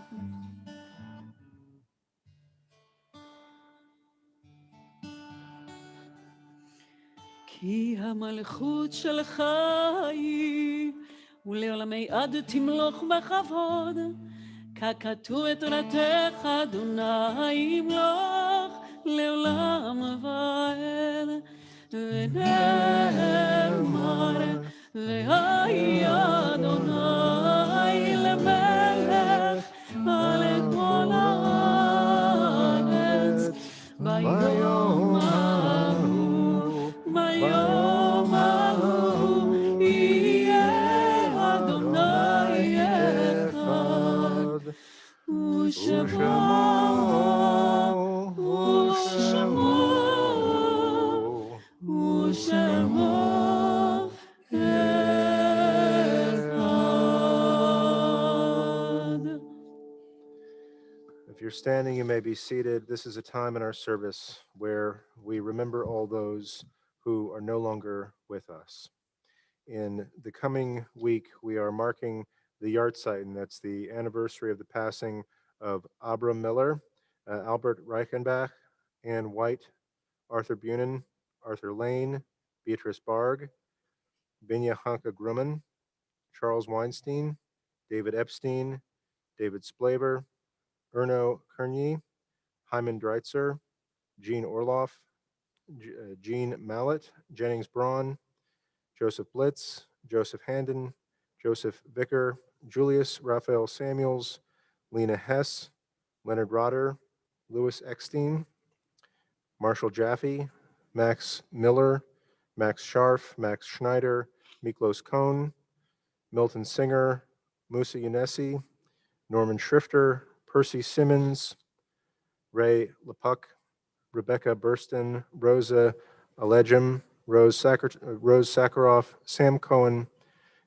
כי המלכות שלך היא, ולעולמי עד תמלוך בכבוד, ככתוב את תורתך אדוני ימלוך לעולם ועד. ונאמר והיה אדוני למלך על כל הארץ ביום ההוא, ביום ההוא יהיה אדוני אחד ושמו If you're standing, you may be seated. This is a time in our service where we remember all those who are no longer with us. In the coming week, we are marking the Yahrzeit, and that's the anniversary of the passing of Abram Miller, Albert Reichenbach, Ann White, Arthur Bunin, Arthur Lane, Beatrice Barg, Binya Hanka Grumman, Charles Weinstein, David Epstein, David Splaber, Erno Kearney, Hyman Dreitzer, Jean Orloff, Jean Mallet, Jennings Braun, Joseph Blitz, Joseph Handon, Joseph Vicker, Julius Raphael Samuels, Lena Hess, Leonard Rotter, Louis Eckstein, Marshall Jaffe, Max Miller, Max Scharf, Max Schneider, Miklos Kohn, Milton Singer, Musa Yunesi, Norman Schrifter, Percy Simmons, Ray Lepuck, Rebecca Burston, Rosa Alegem, Rose Sakharov, Sam Cohen,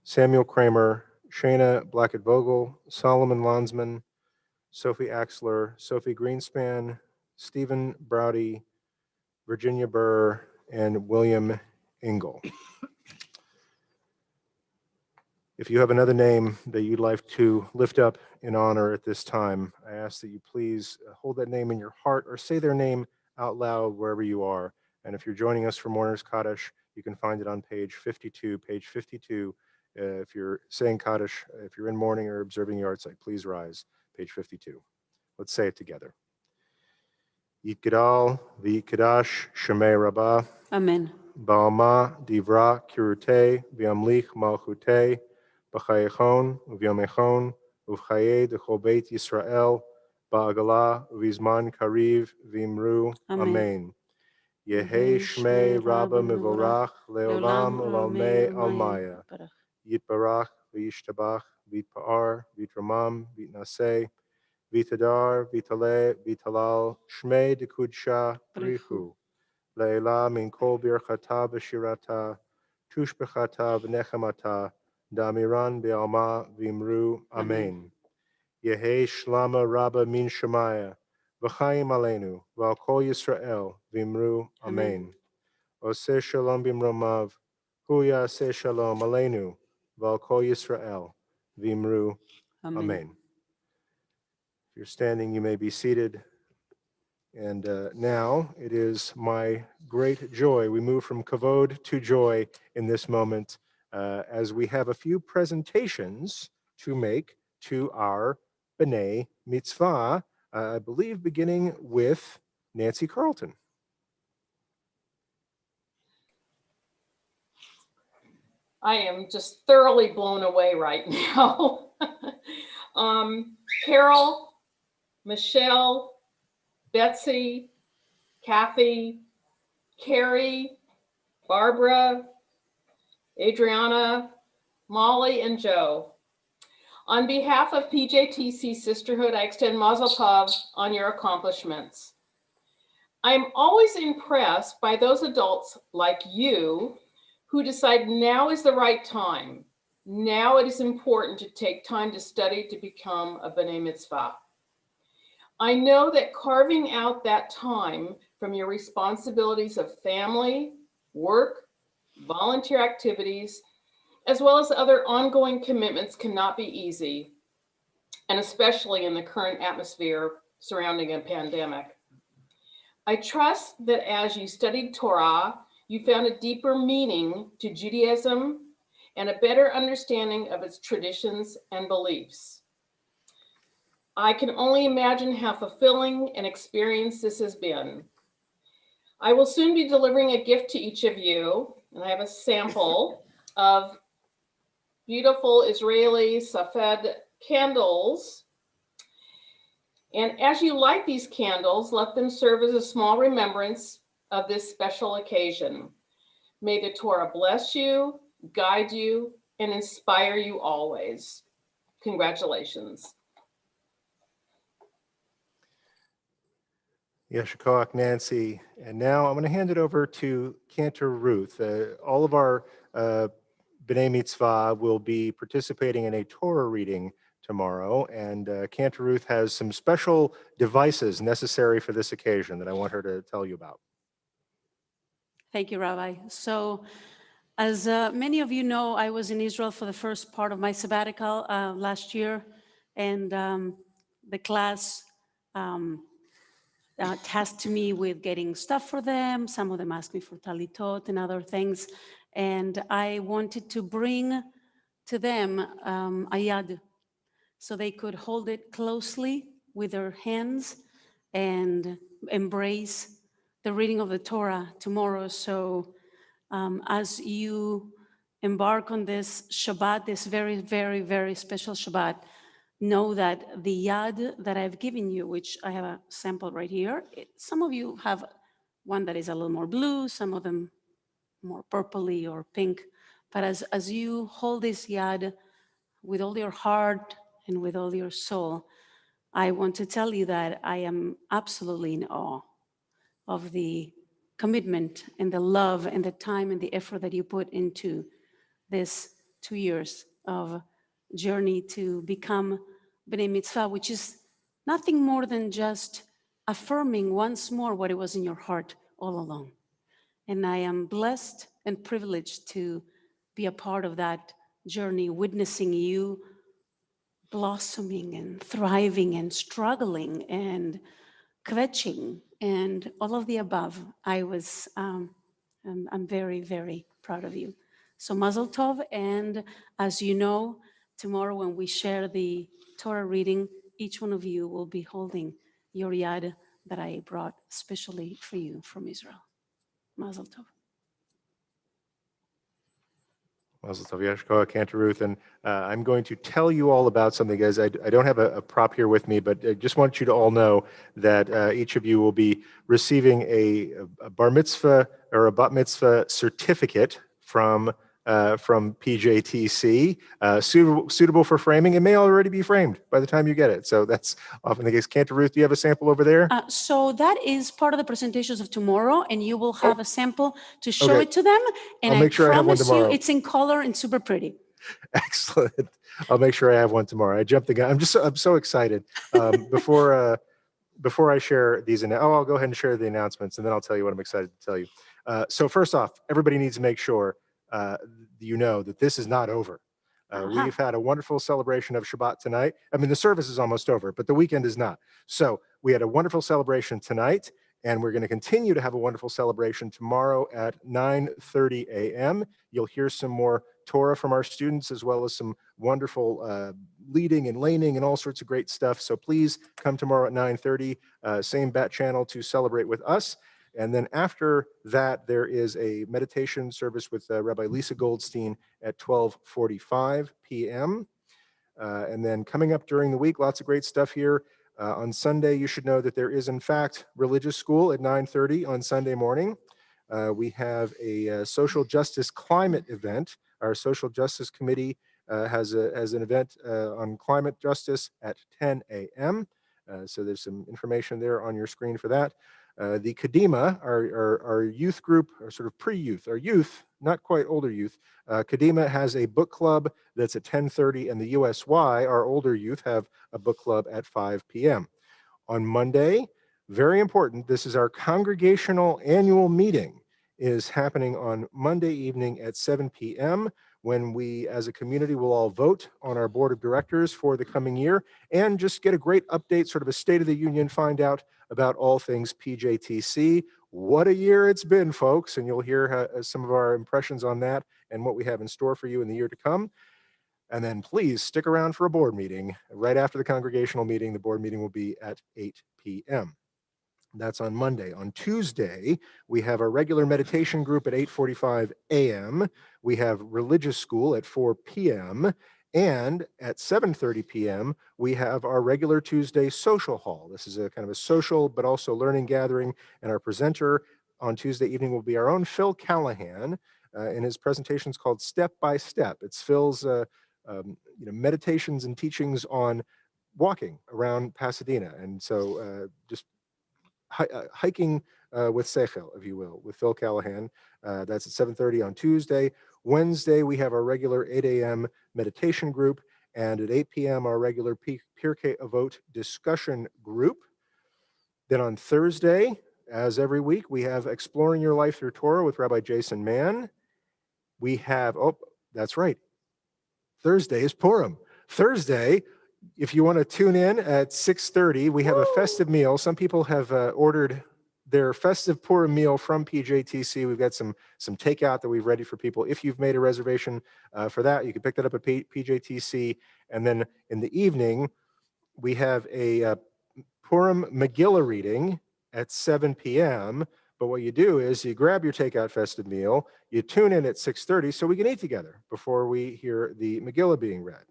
Samuel Kramer, Shayna Blackett-Vogel, Solomon Landsman, Sophie Axler, Sophie Greenspan, Stephen Browdy, Virginia Burr, and William Engel. If you have another name that you'd like to lift up in honor at this time, I ask that you please hold that name in your heart or say their name out loud wherever you are. And if you're joining us for Mourner's Kaddish, you can find it on page 52. Page 52, if you're saying Kaddish, if you're in mourning or observing yahrzeit, please rise. Page 52. Let's say it together. Yitgadal v'yitkadash shemei rabbah. Amen. Ba'alma divra kirute v'yamlich malchute b'chayechon v'yomechon uv'chaye dechol beit Yisrael ba'agala v'izman kariv v'imru. Amen. Yehe shmei rabba mivorach leolam ulalmei almaya. Yitbarach v'yishtabach v'yitpa'ar v'yitramam v'yitnaseh v'yitadar v'yitale v'yitalal shmei dekudsha brichu. Leila min kol birchata v'shirata, tushbechata v'nechamata, damiran be'alma v'imru. Amen. Yehe shlama rabba min shemaya, v'chaim aleinu, v'al kol Yisrael v'imru. Amen. Oseh shalom bimromav, hu yaseh shalom aleinu, v'al kol Yisrael v'imru. Amen. If you're standing, you may be seated. And now it is my great joy. We move from kavod to joy in this moment as we have a few presentations to make to our B'nai Mitzvah, I believe beginning with Nancy Carlton. I am just thoroughly blown away right now. Carol, Michelle, Betsy, Kathy, Carrie, Barbara, Adriana, Molly, and Joe. On behalf of PJTC Sisterhood, I extend Mazel Tov on your accomplishments. I'm always impressed by those adults like you who decide now is the right time. Now it is important to take time to study to become a B'nai Mitzvah. I know that carving out that time from your responsibilities of family, work, volunteer activities, as well as other ongoing commitments cannot be easy, and especially in the current atmosphere surrounding a pandemic. I trust that as you studied Torah, you found a deeper meaning to Judaism and a better understanding of its traditions and beliefs. I can only imagine how fulfilling an experience this has been. I will soon be delivering a gift to each of you, and I have a sample of beautiful Israeli Safed candles. And as you light these candles, let them serve as a small remembrance of this special occasion. May the Torah bless you, guide you, and inspire you always. Congratulations. Yeshikoach, Nancy. And now I'm going to hand it over to Cantor Ruth. All of our B'nai Mitzvah will be participating in a Torah reading tomorrow, and Cantor Ruth has some special devices necessary for this occasion that I want her to tell you about. Thank you, Rabbi. So, as many of you know, I was in Israel for the first part of my sabbatical last year, and the class tasked me with getting stuff for them. Some of them asked me for talitot and other things. And I wanted to bring to them a yad, so they could hold it closely with their hands and embrace the reading of the Torah tomorrow. So as you embark on this Shabbat, this very, very, very special Shabbat, know that the yad that I've given you, which I have a sample right here, some of you have one that is a little more blue, some of them more purpley or pink. But as you hold this yad with all your heart and with all your soul, I want to tell you that I am absolutely in awe of the commitment and the love and the time and the effort that you put into this 2 years of journey to become B'nai Mitzvah, which is nothing more than just affirming once more what it was in your heart all along. And I am blessed and privileged to be a part of that journey, witnessing you blossoming and thriving and struggling and kvetching and all of the above. I'm very, very proud of you. So Mazel Tov, and as you know, tomorrow when we share the Torah reading, each one of you will be holding your yad that I brought specially for you from Israel. Mazel Tov. Mazel Tov, Yeshkoa, Cantor Ruth, and I'm going to tell you all about something, guys. I don't have a prop here with me, but I just want you to all know that each of you will be receiving a bar mitzvah or a bat mitzvah certificate from PJTC, suitable for framing. It may already be framed by the time you get it. So that's often the case. Cantor Ruth, do you have a sample over there? So that is part of the presentations of tomorrow, and you will have a sample to show it to them. And I'll make sure I have one promise you, tomorrow. it's in color and super pretty. Excellent. I'll make sure I have one tomorrow. I jumped the gun. I'm so excited. Before I share these, I'll go ahead and share the announcements, and then I'll tell you what I'm excited to tell you. So first off, everybody needs to make sure you know that this is not over. We've had a wonderful celebration of Shabbat tonight. I mean, the service is almost over, but the weekend is not. So we had a wonderful celebration tonight, and we're going to continue to have a wonderful celebration tomorrow at 9:30 a.m. You'll hear some more Torah from our students, as well as some wonderful leading and laning and all sorts of great stuff. So please come tomorrow at 9:30, same bat channel to celebrate with us. And then after that, there is a meditation service with Rabbi Lisa Goldstein at 12:45 p.m. And then coming up during the week, lots of great stuff here. On Sunday, you should know that there is, in fact, religious school at 9:30 on Sunday morning. We have a social justice climate event. Our social justice committee has an event on climate justice at 10 a.m. So there's some information there on your screen for that. The Kadima, our youth group, or sort of pre-youth, our youth, not quite older youth. Kadima has a book club that's at 10:30, and the USY, our older youth, have a book club at 5 p.m. On Monday, very important, this is our congregational annual meeting, is happening on Monday evening at 7 p.m., when we, as a community, will all vote on our board of directors for the coming year and just get a great update, sort of a state of the union, find out about all things PJTC. What a year it's been, folks, and you'll hear some of our impressions on that and what we have in store for you in the year to come. And then please stick around for a board meeting. Right after the congregational meeting, the board meeting will be at 8 p.m. That's on Monday. On Tuesday, we have our regular meditation group at 8:45 a.m. We have religious school at 4 p.m. And at 7:30 p.m., we have our regular Tuesday social hall. This is a kind of a social but also learning gathering. And our presenter on Tuesday evening will be our own Phil Callahan. And his presentation is called Step by Step. It's Phil's meditations and teachings on walking around Pasadena. And so just hiking with Sechel, if you will, with Phil Callahan. That's at 7:30 on Tuesday. Wednesday, we have our regular 8 a.m. meditation group, and at 8 p.m., our regular Pirkei Avot discussion group. Then on Thursday, as every week, we have Exploring Your Life Through Torah with Rabbi Jason Mann. We have, that's right, Thursday is Purim. Thursday, if you want to tune in at 6:30, we have a festive meal. Some people have ordered their festive Purim meal from PJTC. We've got some takeout that we've ready for people. If you've made a reservation for that, you can pick that up at PJTC. And then in the evening, we have a Purim Megillah reading at 7 p.m. But what you do is you grab your takeout festive meal, you tune in at 6:30 so we can eat together before we hear the Megillah being read.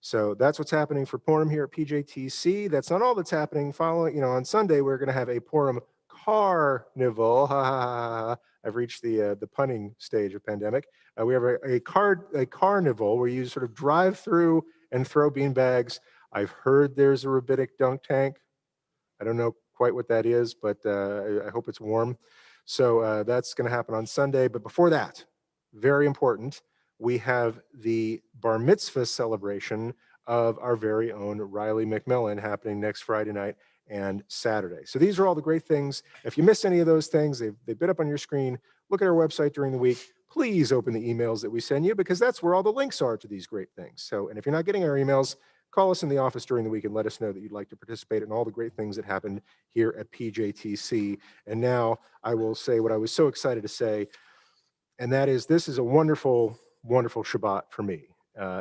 So that's what's happening for Purim here at PJTC. That's not all that's happening. Following, on Sunday, we're going to have a Purim carnival. Ha, ha, ha, ha. I've reached the punning stage of pandemic. We have a carnival where you sort of drive through and throw beanbags. I've heard there's a rabbinic dunk tank. I don't know quite what that is, but I hope it's warm. So that's going to happen on Sunday. But before that, very important, we have the bar mitzvah celebration of our very own Riley McMillan happening next Friday night and Saturday. So these are all the great things. If you missed any of those things, they've been up on your screen. Look at our website during the week. Please open the emails that we send you because that's where all the links are to these great things. So, and if you're not getting our emails, call us in the office during the week and let us know that you'd like to participate in all the great things that happened here at PJTC. And now I will say what I was so excited to say, and that is this is a wonderful, wonderful Shabbat for me.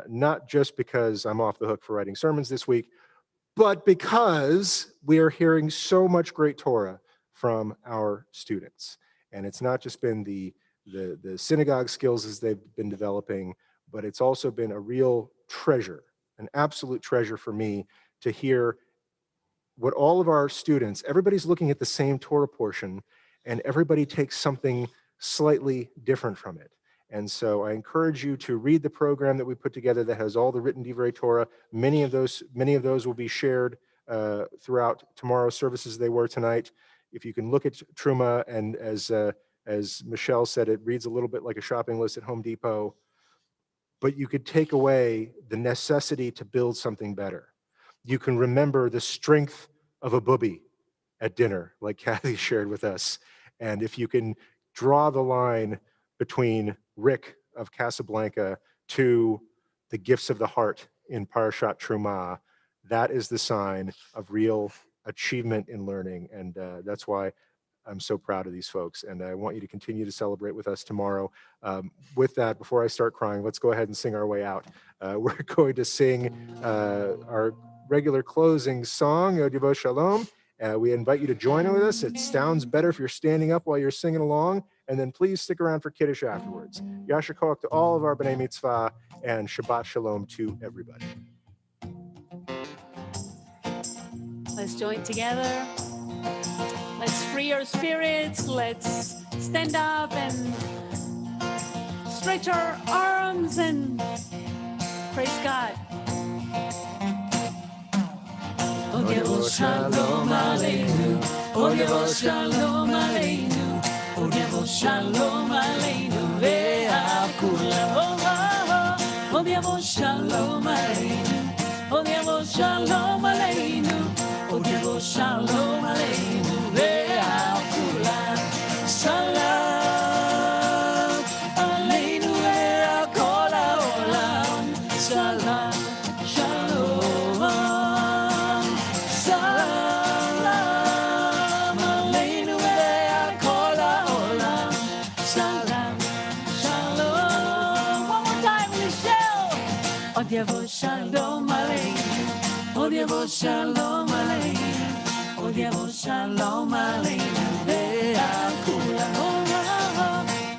Not just because I'm off the hook for writing sermons this week, but because we are hearing so much great Torah from our students. And it's not just been the synagogue skills as they've been developing, but it's also been a real treasure, an absolute treasure for me to hear what all of our students, everybody's looking at the same Torah portion, and everybody takes something slightly different from it. And so I encourage you to read the program that we put together that has all the written Divrei Torah. Many of those will be shared throughout tomorrow's services. They were tonight. If you can look at Truma, and as Michelle said, it reads a little bit like a shopping list at Home Depot, but you could take away the necessity to build something better. You can remember the strength of a booby at dinner, like Kathy shared with us. And if you can draw the line between Rick of Casablanca to the gifts of the heart in Parashat Truma, that is the sign of real achievement in learning. And that's why I'm so proud of these folks. And I want you to continue to celebrate with us tomorrow. With that, before I start crying, let's go ahead and sing our way out. We're going to sing our regular closing song, Odivo Shalom. We invite you to join with us. It sounds better if you're standing up while you're singing along. And then please stick around for Kiddush afterwards. Yasher Koach to all of our B'nai Mitzvah, and Shabbat Shalom to everybody. Let's join together. Let's free our spirits. Let's stand up and stretch our arms and praise God. Odivo Shalom Aleinu, Odivo Shalom Aleinu, Odivo Shalom Aleinu, ve'akulam. Odivo Shalom Aleinu, Odivo Shalom Aleinu, Odivo Shalom Aleinu, ve'akulam. Salam Aleinu ve'akol ha'olam. Salam Shalom. Salam Aleinu ve'akol ha'olam. Salam Shalom. One more time, Michelle. Odivo Shalom Aleinu, Odivo Shalom Aleinu, Odivo Shalom Aleinu, ve'akulam.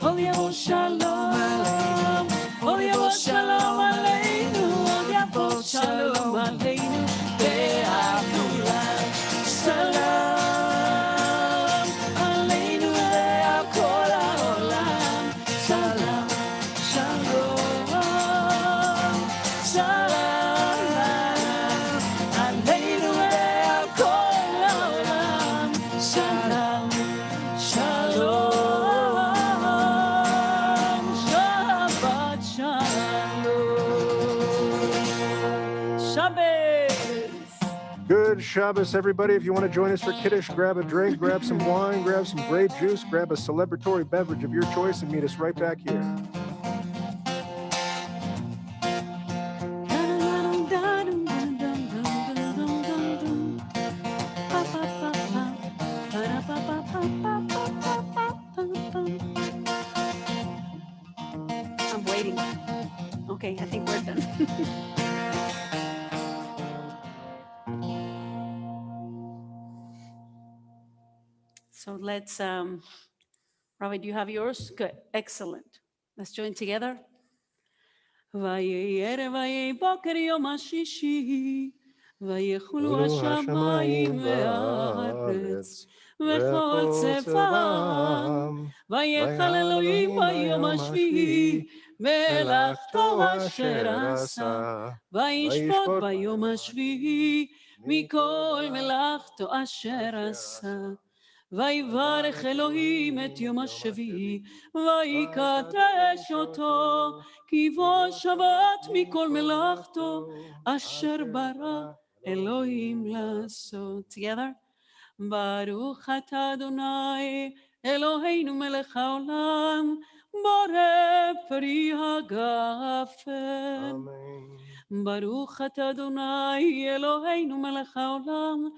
Odivo Shalom Aleinu, Odivo Shalom Aleinu, Odivo Shalom Aleinu, ve'akulam. Salam Aleinu ve'akol ha'olam. Salam Shalom. Salam Aleinu ve'akol ha'olam. Salam Shalom. Shabbat Shalom. Shabbos. Good Shabbos, everybody. If you want to join us for Kiddush, grab a drink, grab some wine, grab some grape juice, grab a celebratory beverage of your choice, and meet us right back here. exciting. Okay, I think we're done. So let's, Rabbi, do you have yours? Good, excellent. Let's join together. ויהי ערב ויהי בוקר יום השישי, ויחולו השמיים והארץ, וכל צבאם, ויחל אלוהים ביום השביעי, מלאכתו אשר עשה, וישפוט ביום השביעי, מכל מלאכתו אשר עשה. ויברך אלוהים את יום השביעי, ויקדש אותו, כי בו שבת מכל מלאכתו, אשר ברא אלוהים לעשות. Together. ברוך אתה אדוני, אלוהינו מלך העולם, בורא פרי הגפן. ברוך אתה אדוני, אלוהינו מלך העולם,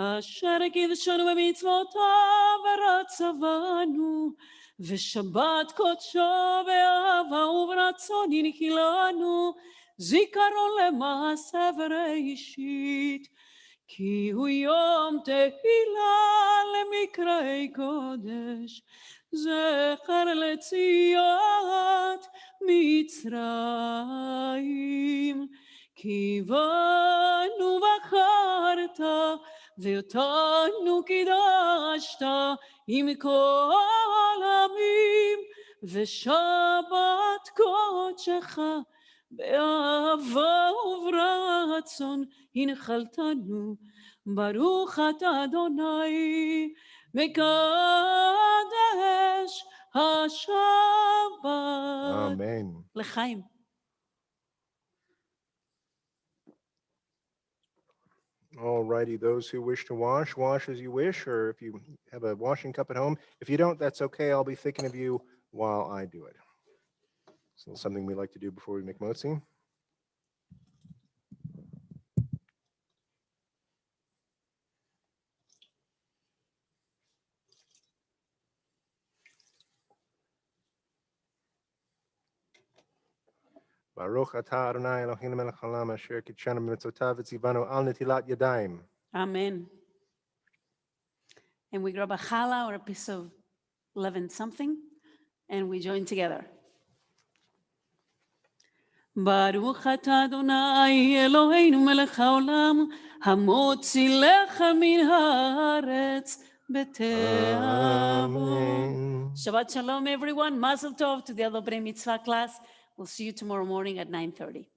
אשר קידשנו במצוותיו ורצבנו, ושבת קודשו באהבה וברצון הנחילנו, זיכרון למעשה וראשית, כי הוא יום תהילה למקראי קודש, זכר ליציאת מצרים. כי בנו בחרת ואותנו קידשת עם כל עמים, ושבת קודשך באהבה וברצון הנחלתנו. ברוך אתה אדוני מקדש השבת. Amen. לחיים. All righty, those who wish to wash, wash as you wish, or if you have a washing cup at home. If you don't, that's okay. I'll be thinking of you while I do it. So something we like to do before we make motzi. Baruch atah Adonai Eloheinu melech haolam asher kitshanu b'mitzvotav v'tzivanu al netilat yadayim. Amen. And we grab a challah or a piece of leavened something, and we join together. Baruch atah Adonai Eloheinu melech haolam, hamotzi lechem min haaretz b'te'avot. Shabbat shalom, everyone. Mazel tov to the other B'nai Mitzvah class. We'll see you tomorrow morning at 9:30.